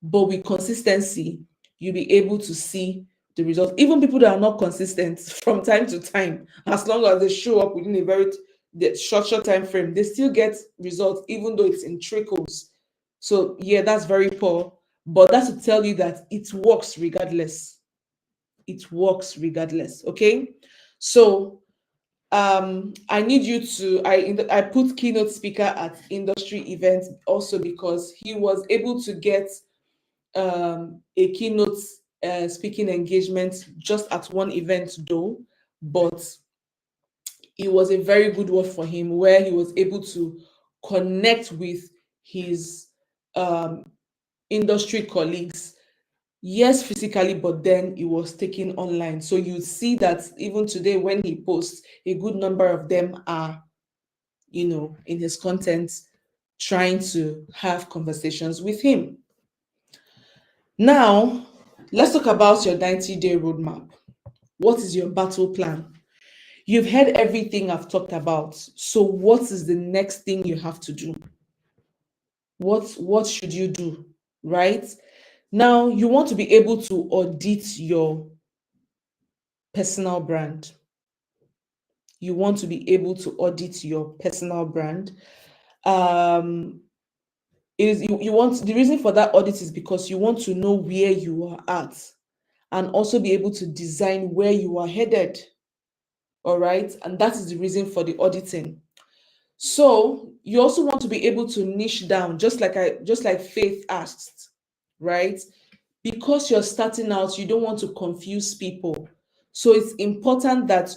Speaker 1: but with consistency, you'll be able to see the results. Even people that are not consistent from time to time, as long as they show up within a very short time frame, they still get results, even though it's in trickles. So yeah, that's very poor, but that's to tell you that it works regardless. It works regardless. Okay, so I need you to I put keynote speaker at industry events also because he was able to get a keynote speaking engagement just at one event though, but it was a very good one for him where he was able to connect with his um, industry colleagues. Yes, physically, but then it was taken online. So you see that even today, when he posts, a good number of them are, in his content, trying to have conversations with him. Now, let's talk about your 90-day roadmap. What is your battle plan? You've heard everything I've talked about. So what is the next thing you have to do? What should you do? Right? Now, you want to be able to audit your personal brand. You want to be able to audit your personal brand. Um, is you want the reason for that audit is because you want to know where you are at and also be able to design where you are headed. All right. And that is the reason for the auditing. So you also want to be able to niche down, just like Faith asked, right? Because you're starting out, you don't want to confuse people. So it's important that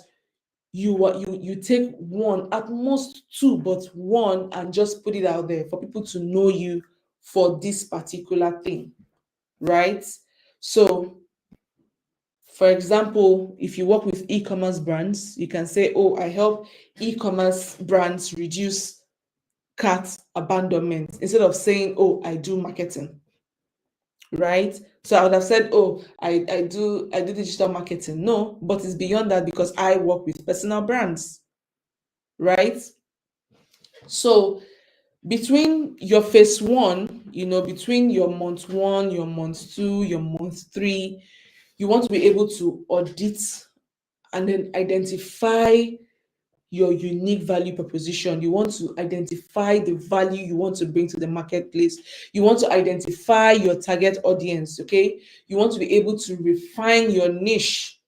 Speaker 1: you take one, at most two, but one, and just put it out there for people to know you for this particular thing, right? So for example, if you work with e-commerce brands, you can say, oh, I help e-commerce brands reduce cart abandonment, instead of saying, oh, I do marketing, right? So I would have said, oh, I do digital marketing. No, but it's beyond that because I work with personal brands, right? So between your phase one, between your month one, your month two, your month three, you want to be able to audit and then identify your unique value proposition. You want to identify the value you want to bring to the marketplace. You want to identify your target audience, okay? You want to be able to refine your niche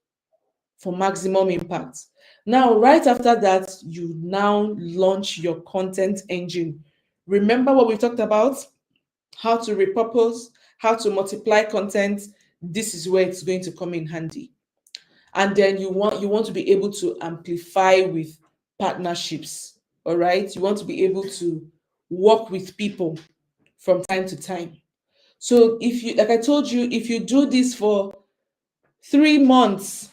Speaker 1: for maximum impact. Now, right after that, you now launch your content engine. Remember what we talked about? How to repurpose, how to multiply content. This is where it's going to come in handy. And then you want to be able to amplify with partnerships. All right, you want to be able to work with people from time to time. So if you, like I told you, if you do this for 3 months,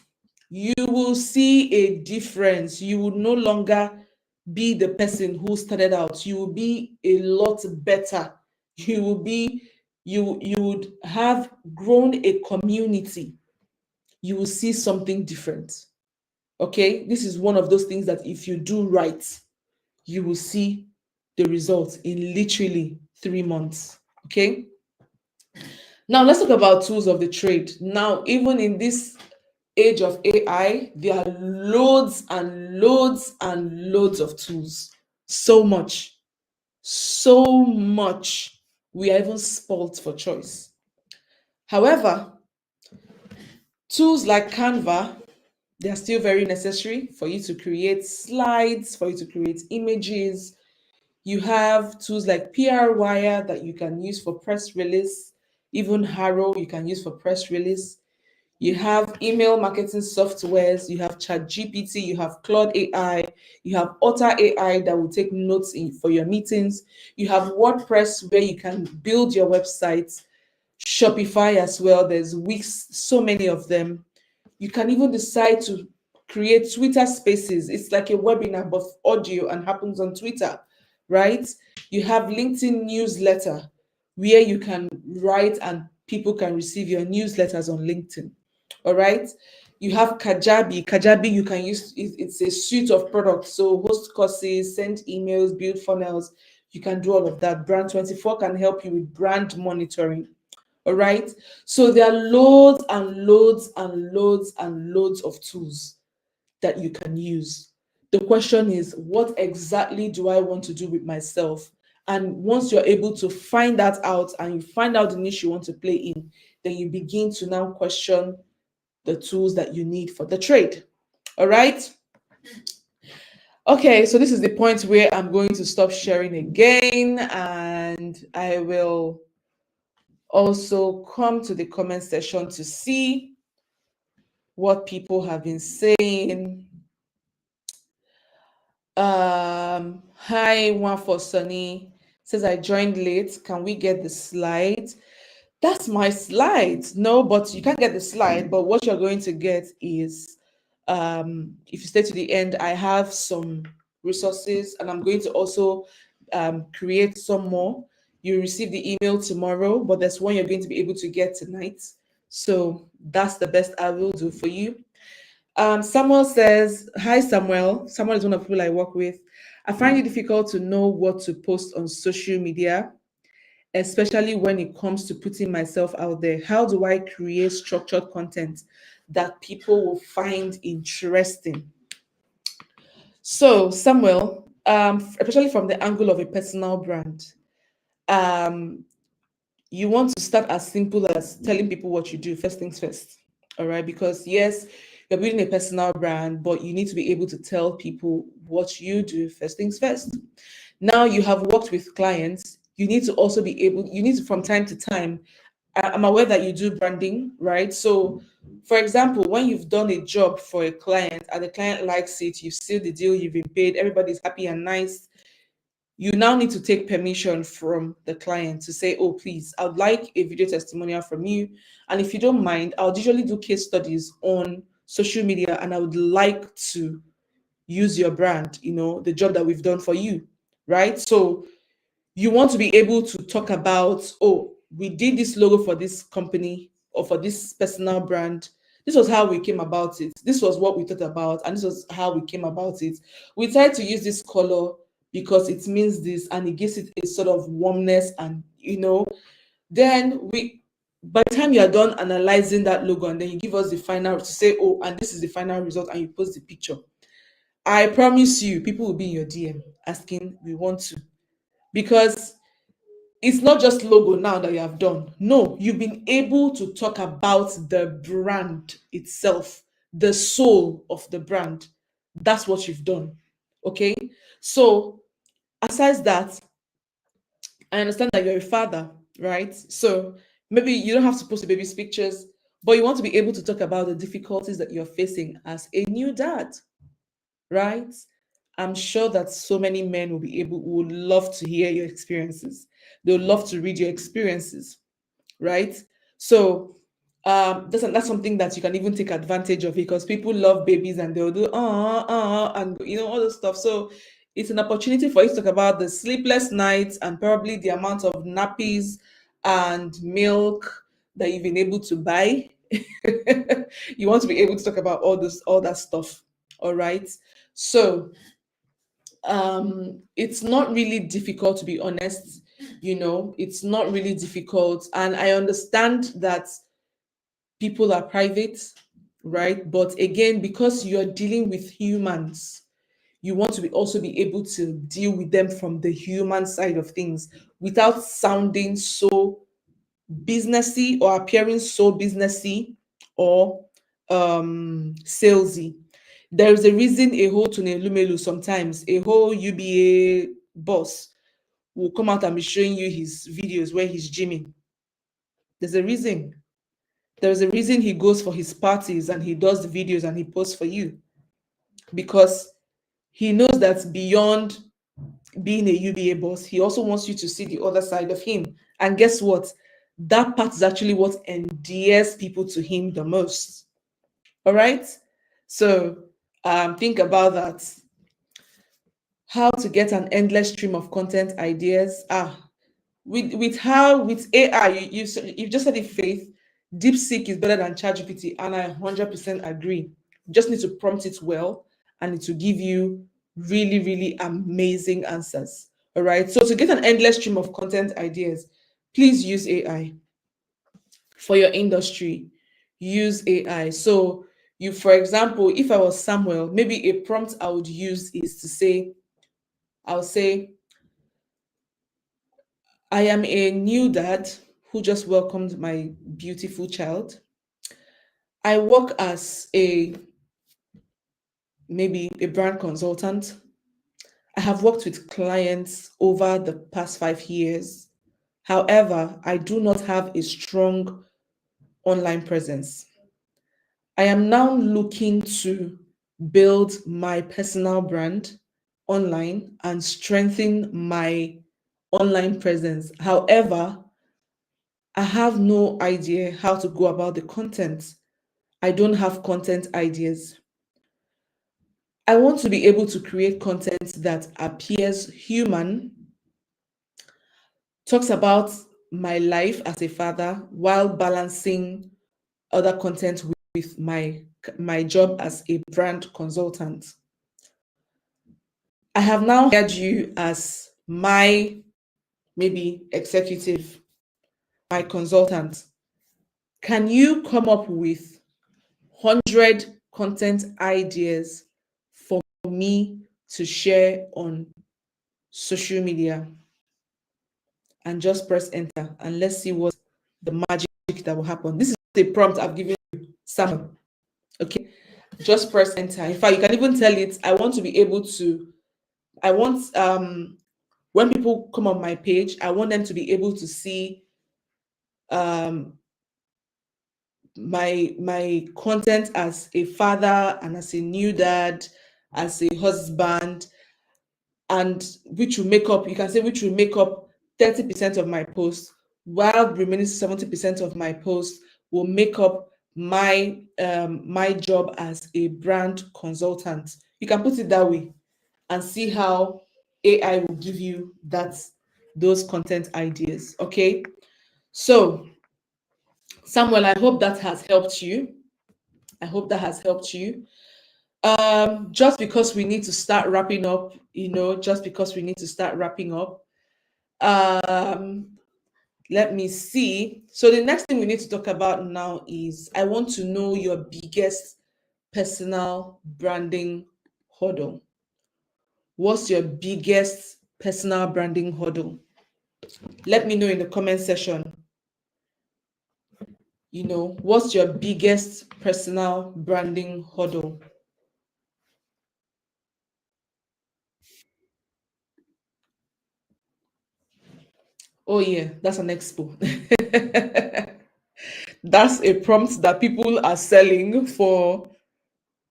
Speaker 1: you will see a difference. You will no longer be the person who started out. You will be a lot better. You will be you would have grown a community, you will see something different. Okay, this is one of those things that if you do right, you will see the results in literally 3 months. Okay, now let's talk about tools of the trade. Now, even in this age of AI, there are loads and loads and loads of tools. So much, so much. We are even spoilt for choice. However, tools like Canva, they are still very necessary for you to create slides, for you to create images. You have tools like PR Wire that you can use for press release, even Harrow you can use for press release. You have email marketing softwares, you have ChatGPT, you have Claude AI, you have Otter AI that will take notes for your meetings. You have WordPress where you can build your website, Shopify as well. There's Wix, so many of them. You can even decide to create Twitter spaces. It's like a webinar, but audio and happens on Twitter, right? You have LinkedIn newsletter where you can write and people can receive your newsletters on LinkedIn. All right. You have Kajabi. Kajabi, you can use it's a suite of products. So host courses, send emails, build funnels. You can do all of that. Brand 24 can help you with brand monitoring. All right. So there are loads and loads and loads and loads of tools that you can use. The question is, what exactly do I want to do with myself? And once you're able to find that out and you find out the niche you want to play in, then you begin to now question the tools that you need for the trade. All right. Okay, so this is the point where I'm going to stop sharing again, and I will also come to the comment section to see what people have been saying. Hi, one for Sunny says I joined late. Can we get the slide? That's my slide. No, but you can't get the slide. But what you're going to get is, if you stay to the end, I have some resources, and I'm going to also create some more. You receive the email tomorrow, but there's one you're going to be able to get tonight. So that's the best I will do for you. Samuel says, hi, Samuel. Samuel is one of the people I work with. I find it difficult to know what to post on social media, especially when it comes to putting myself out there. How do I create structured content that people will find interesting? So, Samuel, especially from the angle of a personal brand, um, you want to start as simple as telling people what you do, first things first. All right. Because, yes, you're building a personal brand, but you need to be able to tell people what you do, first things first. Now you have worked with clients, you need to also be able, you need to, from time to time, I'm aware that you do branding, right? So, for example, when you've done a job for a client and the client likes it, you've sealed the deal, you've been paid, everybody's happy and nice, you now need to take permission from the client to say, oh, please, I would like a video testimonial from you. And if you don't mind, I'll usually do case studies on social media and I would like to use your brand, the job that we've done for you, right? So you want to be able to talk about, oh, we did this logo for this company or for this personal brand. This was how we came about it. This was what we thought about, and this was how we came about it. We tried to use this color because it means this, and it gives it a sort of warmness, and then by the time you are done analyzing that logo, and then you give us the final to say, oh, and this is the final result, and you post the picture. I promise you, people will be in your DM asking, we want to, because it's not just logo now that you have done. No, you've been able to talk about the brand itself, the soul of the brand. That's what you've done. Okay. So, aside that, I understand that you're a father, right? So, maybe you don't have to post the baby's pictures, but you want to be able to talk about the difficulties that you're facing as a new dad, right? I'm sure that so many men would love to hear your experiences. They would love to read your experiences, right? So that's something that you can even take advantage of because people love babies and they'll do and all this stuff. So it's an opportunity for you to talk about the sleepless nights and probably the amount of nappies and milk that you've been able to buy. You want to be able to talk about all that stuff. All right. So it's not really difficult, to be honest. It's not really difficult. And I understand that people are private, right? But again, because you're dealing with humans, you want to also be able to deal with them from the human side of things without sounding so businessy or appearing so businessy or salesy. There is a reason a whole Tunelumelu, sometimes a whole UBA boss will come out and be showing you his videos where he's gymming. There's a reason. There's a reason he goes for his parties and he does the videos and he posts for you, because he knows that beyond being a UBA boss, he also wants you to see the other side of him. And guess what? That part is actually what endears people to him the most. All right. So think about that. How to get an endless stream of content ideas. With AI, you just said it, Faith. DeepSeek is better than ChatGPT, and I 100% agree. You just need to prompt it well, and it will give you really, really amazing answers. All right. So to get an endless stream of content ideas, please use AI for your industry. Use AI. So you, for example, if I was Samuel, maybe a prompt I would use is to say, I'll say, I am a new dad who just welcomed my beautiful child. I work as maybe a brand consultant. I have worked with clients over the past 5 years. However, I do not have a strong online presence. I am now looking to build my personal brand online and strengthen my online presence. However, I have no idea how to go about the content. I don't have content ideas. I want to be able to create content that appears human, talks about my life as a father while balancing other content with my job as a brand consultant. I have now hired you as my maybe executive, my consultant. Can you come up with 100 content ideas for me to share on social media? And just press enter and let's see what the magic that will happen. This is the prompt I've given you, Samuel. Okay, just press enter. In fact, you can even tell it, I want to be able to, I want when people come on my page, I want them to be able to see um my content as a father and as a new dad, as a husband, and which will make up, you can say, which will make up 30% of my posts, while remaining 70% of my posts will make up my job as a brand consultant. You can put it that way and see how AI will give you those content ideas. Okay. So Samuel, I hope that has helped you. I hope that has helped you. Just because we need to start wrapping up, just because we need to start wrapping up. Let me see. So the next thing we need to talk about now is, I want to know your biggest personal branding hurdle. What's your biggest personal branding hurdle? Let me know in the comment section. What's your biggest personal branding hurdle? Oh yeah, that's an expo. That's a prompt that people are selling for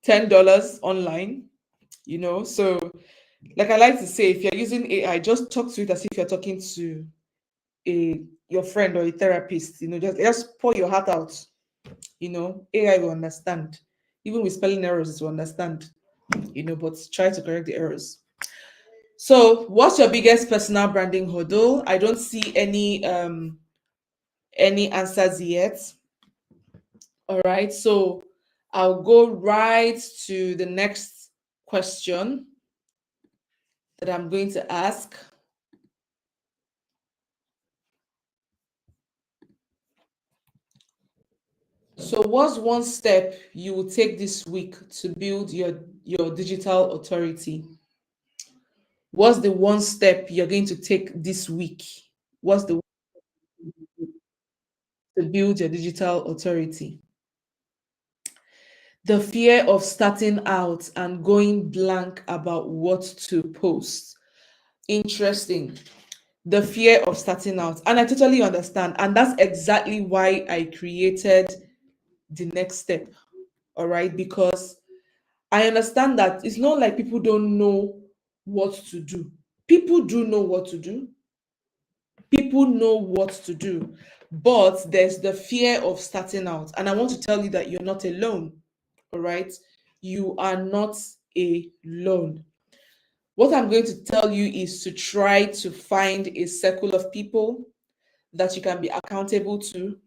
Speaker 1: $10 online. So like I like to say, if you're using AI, just talk to it as if you're talking to your friend or a therapist. Just pour your heart out. AI will understand. Even with spelling errors, it will understand. But try to correct the errors. So what's your biggest personal branding hurdle? I don't see any Any answers yet? All right, so I'll go right to the next question that I'm going to ask. So what's one step you will take this week to build your digital authority? What's the one step you're going to take this week? What's the to build your digital authority? The fear of starting out and going blank about what to post. Interesting. The fear of starting out. And I totally understand. And that's exactly why I created the next step. All right. Because I understand that it's not like people don't know what to do. People do know what to do. People know what to do. But there's the fear of starting out. And I want to tell you that you're not alone. All right. You are not alone. What I'm going to tell you is to try to find a circle of people that you can be accountable to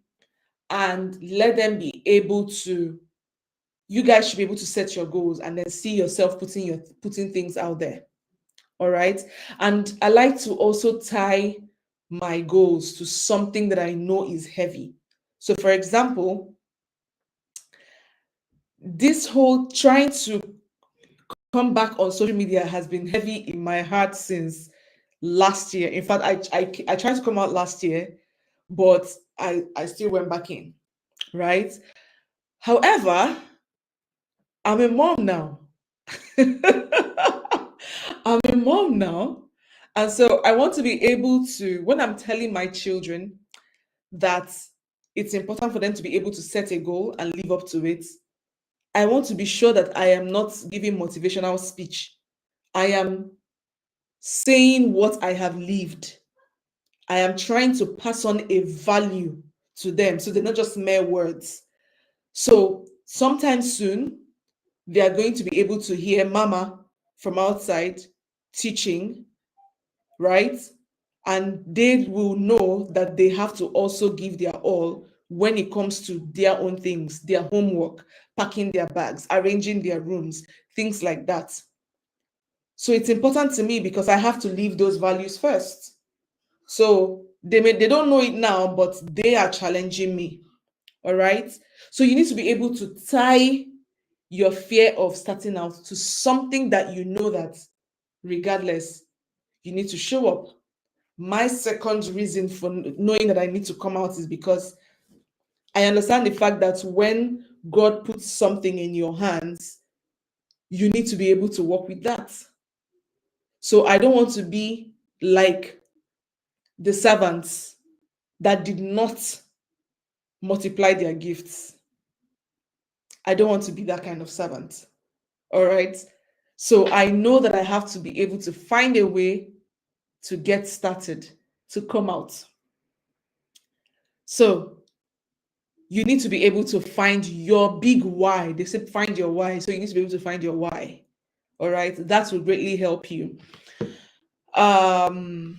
Speaker 1: and let them be able to, you guys should be able to set your goals and then see yourself putting things out there. All right. And I like to also tie my goals to something that I know is heavy. So for example, this whole trying to come back on social media has been heavy in my heart since last year. In fact, I tried to come out last year, but I still went back in, right? However, I'm a mom now. I'm a mom now. And so I want to be able to, when I'm telling my children that it's important for them to be able to set a goal and live up to it, I want to be sure that I am not giving motivational speech. I am saying what I have lived. I am trying to pass on a value to them. So they're not just mere words. So sometime soon, they are going to be able to hear mama from outside teaching, right? And they will know that they have to also give their all when it comes to their own things, their homework, packing their bags, arranging their rooms, things like that. So it's important to me because I have to leave those values first. So they don't know it now, but they are challenging me. All right. So you need to be able to tie your fear of starting out to something that you know that regardless, you need to show up. My second reason for knowing that I need to come out is because I understand the fact that when God puts something in your hands, you need to be able to work with that. So I don't want to be like the servants that did not multiply their gifts. I don't want to be that kind of servant. All right. So I know that I have to be able to find a way to get started, to come out. So you need to be able to find your big why. They say find your why. So you need to be able to find your why. All right. That will greatly help you. Um,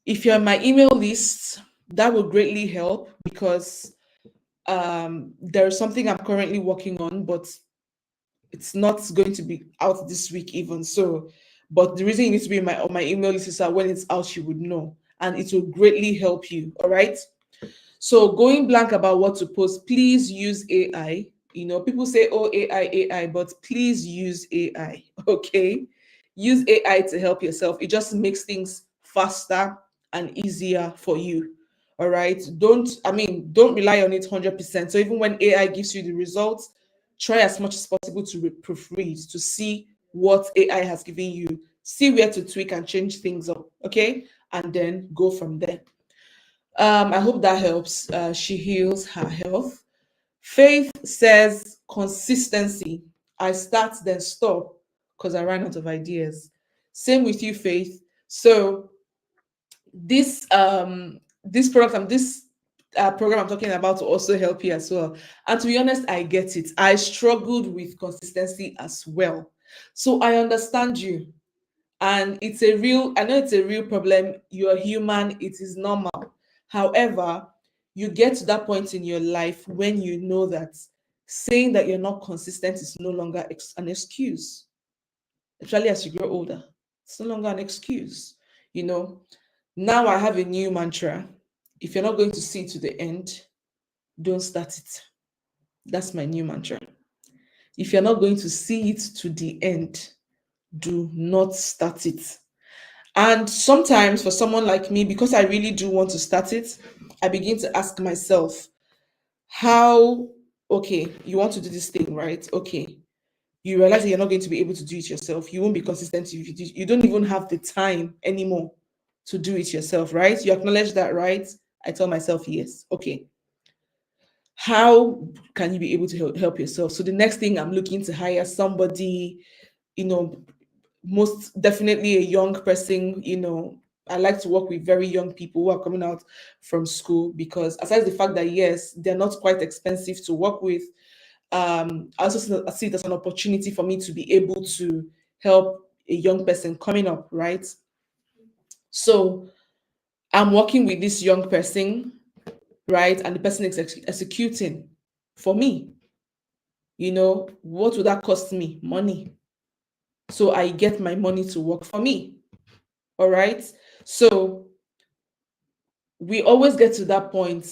Speaker 1: if you're on my email list, that will greatly help because there's something I'm currently working on, but it's not going to be out this week even. So, but the reason you need to be on my email list is that when it's out, you would know, and it will greatly help you. All right. So going blank about what to post, please use AI. You know, people say, oh, AI, but please use AI. Okay. Use AI to help yourself. It just makes things faster and easier for you. All right. Don't rely on it 100%. So even when AI gives you the results, try as much as possible to proofread to see what AI has given you, see where to tweak and change things up. Okay. And then go from there. I hope that helps. She heals her health. Faith says consistency. I start, then stop because I ran out of ideas. Same with you, Faith. So this program I'm talking about will also help you as well. And to be honest, I get it. I struggled with consistency as well. So I understand you. And I know it's a real problem. You're human, it is normal. However, you get to that point in your life when you know that saying that you're not consistent is no longer an excuse, especially as you grow older. It's no longer an excuse. You know, now I have a new mantra. If you're not going to see it to the end, don't start it. That's my new mantra. If you're not going to see it to the end, do not start it. And sometimes for someone like me, because I really do want to start it, I begin to ask myself, how, okay, you want to do this thing, right? Okay. You realize that you're not going to be able to do it yourself. You won't be consistent if you don't even have the time anymore to do it yourself, right? You acknowledge that, right? I tell myself, yes. Okay. How can you be able to help yourself? So the next thing, I'm looking to hire somebody, you know, most definitely a young person. I like to work with very young people who are coming out from school, because aside the fact that yes, they're not quite expensive to work with, I also see it as an opportunity for me to be able to help a young person coming up, right? So I'm working with this young person, right? And the person is executing for me. What would that cost me? Money. So I get my money to work for me. All right. So we always get to that point,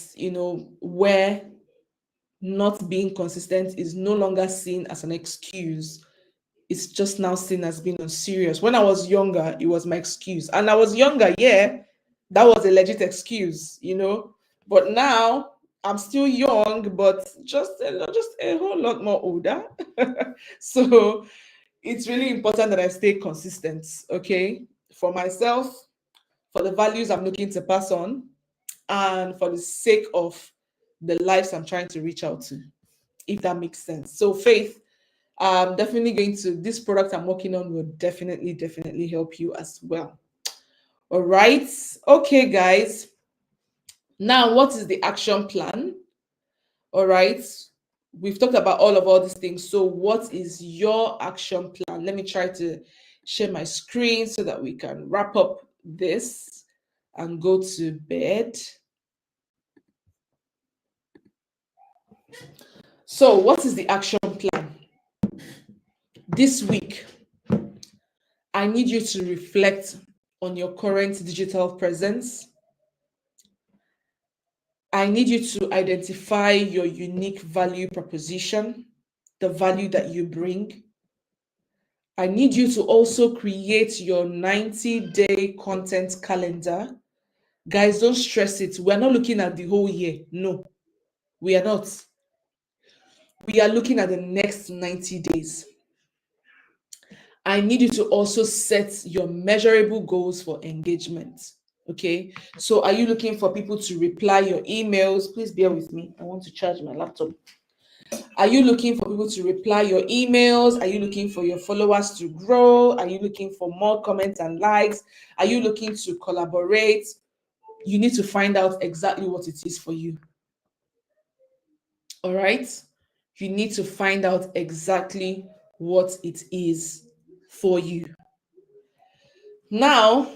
Speaker 1: where not being consistent is no longer seen as an excuse. It's just now seen as being unserious. When I was younger, it was my excuse. And I was younger, yeah, that was a legit excuse. But now I'm still young, but just a whole lot more older. So it's really important that I stay consistent, okay, for myself, for the values I'm looking to pass on, and for the sake of the lives I'm trying to reach out to, if that makes sense. So, Faith, I'm definitely going to, this product I'm working on will definitely help you as well. All right. Okay, guys. Now, what is the action plan? All right. We've talked about all these things. So, what is your action plan? Let me try to share my screen so that we can wrap up this and go to bed. So, what is the action plan? This week, I need you to reflect on your current digital presence. I need you to identify your unique value proposition, the value that you bring. I need you to also create your 90-day content calendar. Guys, don't stress it. We're not looking at the whole year. No, we are not. We are looking at the next 90 days. I need you to also set your measurable goals for engagement. Okay. So, are you looking for people to reply your emails? Please bear with me. I want to charge my laptop. Are you looking for people to reply your emails? Are you looking for your followers to grow? Are you looking for more comments and likes? Are you looking to collaborate? You need to find out exactly what it is for you. All right. You need to find out exactly what it is for you. Now,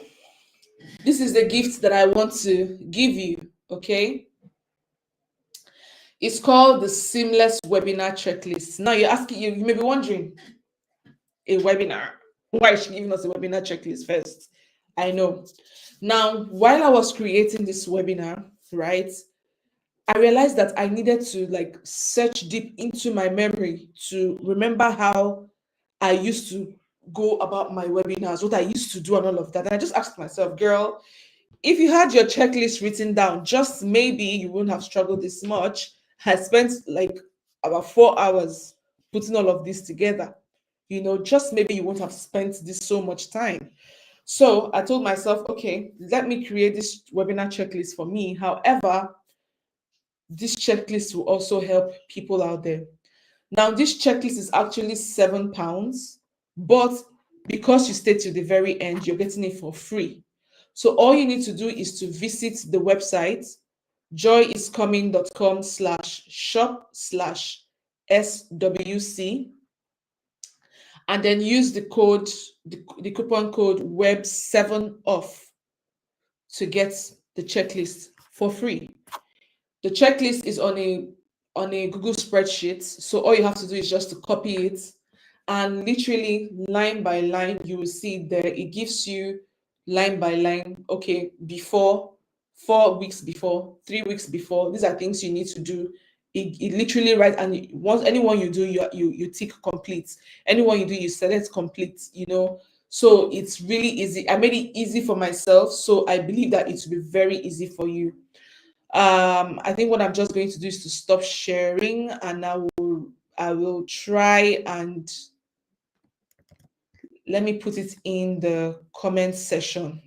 Speaker 1: this is the gift that I want to give you. Okay. It's called the Seamless Webinar Checklist. Now, you may be wondering, a webinar. Why is she giving us a webinar checklist first? I know. Now, while I was creating this webinar, right, I realized that I needed to search deep into my memory to remember how I used to go about my webinars, what I used to do, and all of that. And I just asked myself, girl, if you had your checklist written down, just maybe you wouldn't have struggled this much. I spent about 4 hours putting all of this together. Just maybe you won't have spent this so much time. So I told myself, okay, let me create this webinar checklist for me. However, this checklist will also help people out there. Now, this checklist is actually £7, but because you stay to the very end, you're getting it for free. So all you need to do is to visit the website joyiscoming.com/shop/SWC, and then use the coupon code web7off to get the checklist for free. The checklist is on a Google spreadsheet. So all you have to do is just to copy it, and literally line by line you will see there. It gives you line by line. Okay, before, 4 weeks before, 3 weeks before. These are things you need to do. It literally right, and once anyone you do, you tick complete. Anyone you do, you select complete. So it's really easy. I made it easy for myself, so I believe that it will be very easy for you. I think what I'm just going to do is to stop sharing, and I will try and let me put it in the comment section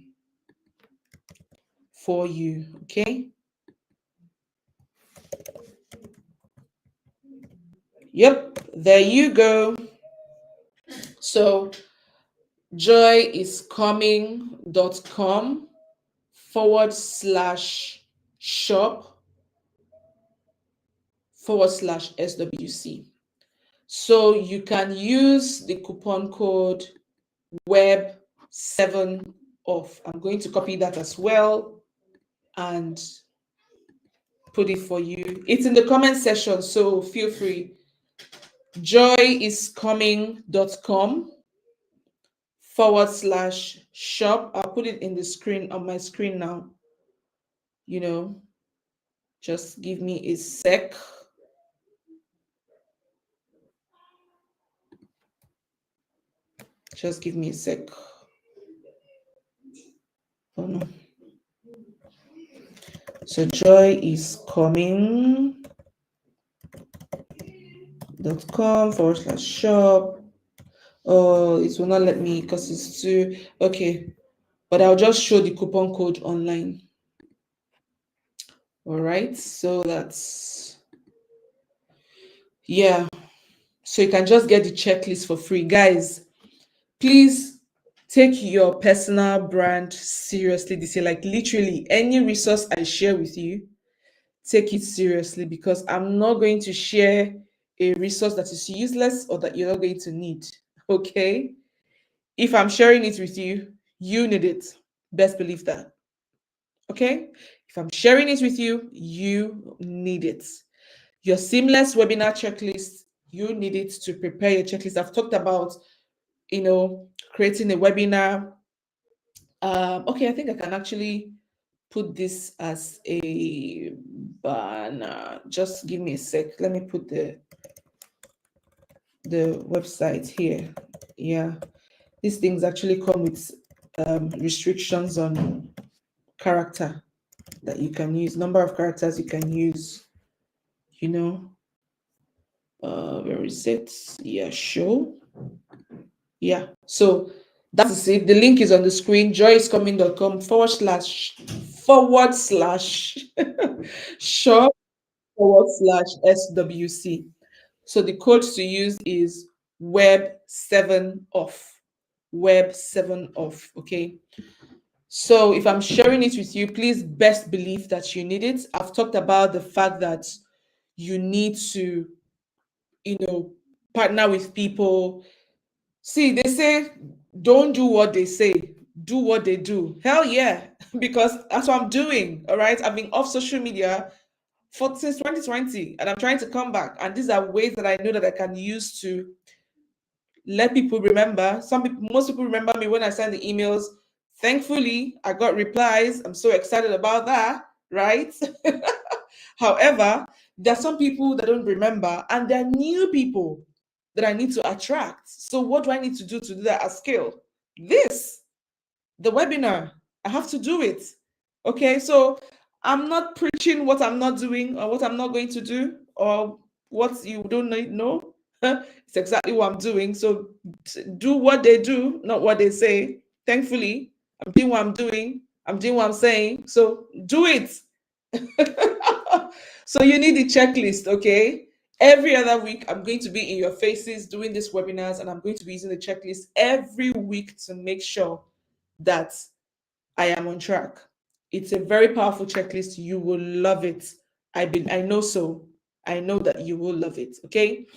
Speaker 1: for you. Okay. Yep, there you go. So joyiscoming.com/shop/SWC. So you can use the coupon code web7off. I'm going to copy that as well and put it for you. It's in the comment section, so feel free. joyiscoming.com/shop. I'll put it in the screen on my screen now. Just give me a sec. Just give me a sec. Oh no. So joyiscoming.com/shop. Oh, it will not let me because it's too okay. But I'll just show the coupon code online. All right, so that's, yeah. So you can just get the checklist for free. Guys, please take your personal brand seriously this year. Like literally any resource I share with you, take it seriously, because I'm not going to share a resource that is useless or that you're not going to need. Okay? If I'm sharing it with you, you need it. Best believe that. Okay? If I'm sharing it with you, you need it. Your seamless webinar checklist, you need it to prepare your checklist. I've talked about, creating a webinar. Okay, I think I can actually put this as a banner. Just give me a sec. Let me put the website here. Yeah, these things actually come with restrictions on character that you can use, number of characters you can use. Where is it? Yeah, show. Yeah, so that is it. The link is on the screen, joyiscoming.com/shop/SWC. So the code to use is web7off. Web7off. Okay. So if I'm sharing it with you, please best believe that you need it. I've talked about the fact that you need to, partner with people. See, they say, don't do what they say, do what they do. Hell yeah, because that's what I'm doing. All right. I've been off social media since 2020, and I'm trying to come back. And these are ways that I know that I can use to let people remember. Most people remember me when I send the emails. Thankfully, I got replies. I'm so excited about that, right? However, there are some people that don't remember, and there are new people that I need to attract. So what do I need to do that at scale? The webinar. I have to do it. Okay, so I'm not preaching what I'm not doing or what I'm not going to do or what you don't know. It's exactly what I'm doing. So do what they do, not what they say. Thankfully, I'm doing what I'm doing. I'm doing what I'm saying. So do it. So you need the checklist, okay? Every other week, I'm going to be in your faces doing these webinars, and I'm going to be using the checklist every week to make sure that I am on track. It's a very powerful checklist. You will love it. I know so. I know that you will love it. Okay.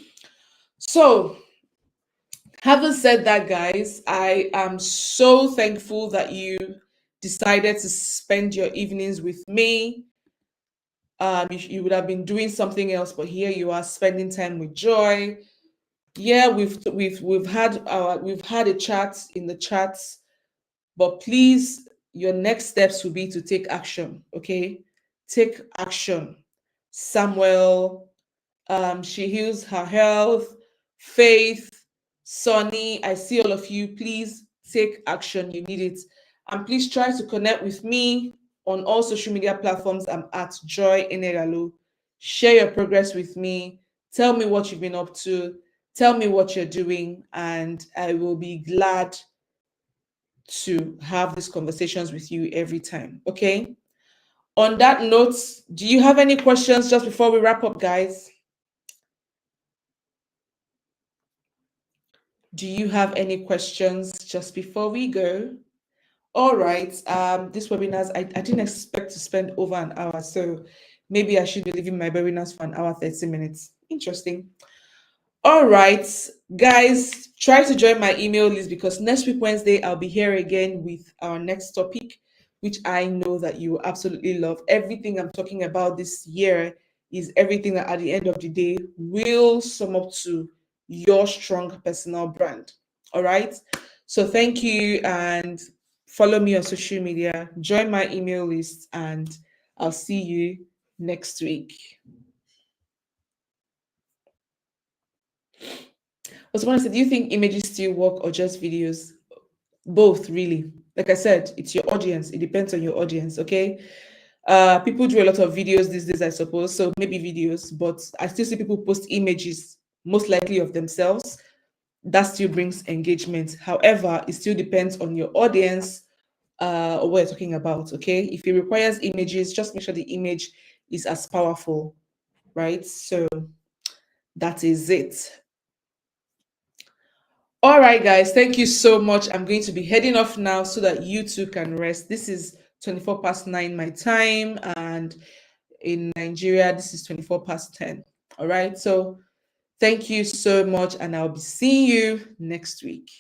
Speaker 1: So, having said that, guys, I am so thankful that you decided to spend your evenings with me. You would have been doing something else, but here you are spending time with Joy. Yeah, we've had a chat in the chats, but please, your next steps will be to take action. Okay, take action. Samuel, she heals her health. Faith, Sonny, I see all of you. Please take action. You need it. And please try to connect with me on all social media platforms. I'm at Joy Eneghalu. Share your progress with me. Tell me what you've been up to. Tell me what you're doing. And I will be glad to have these conversations with you every time. Okay. On that note, do you have any questions just before we wrap up, guys? Do you have any questions just before we go? All right. This webinars, I didn't expect to spend over an hour, so maybe I should be leaving my webinars for an hour, 30 minutes. Interesting. All right, guys, try to join my email list because next week, Wednesday, I'll be here again with our next topic, which I know that you will absolutely love. Everything I'm talking about this year is everything that at the end of the day will sum up to your strong personal brand. All right. So thank you and follow me on social media, join my email list, and I'll see you next week. Also, want to say, do you think images still work or just videos? Both, really. Like I said, it's your audience. It depends on your audience. Okay. People do a lot of videos these days, I suppose. So maybe videos, but I still see people post images, most likely of themselves. That still brings engagement. However, it still depends on your audience or what you're talking about. Okay. If it requires images, just make sure the image is as powerful, right? So that is it. All right, guys, thank you so much. I'm going to be heading off now so that you too can rest. This is 24 past 9 my time, and in Nigeria, this is 24 past 10. All right, so thank you so much, and I'll be seeing you next week.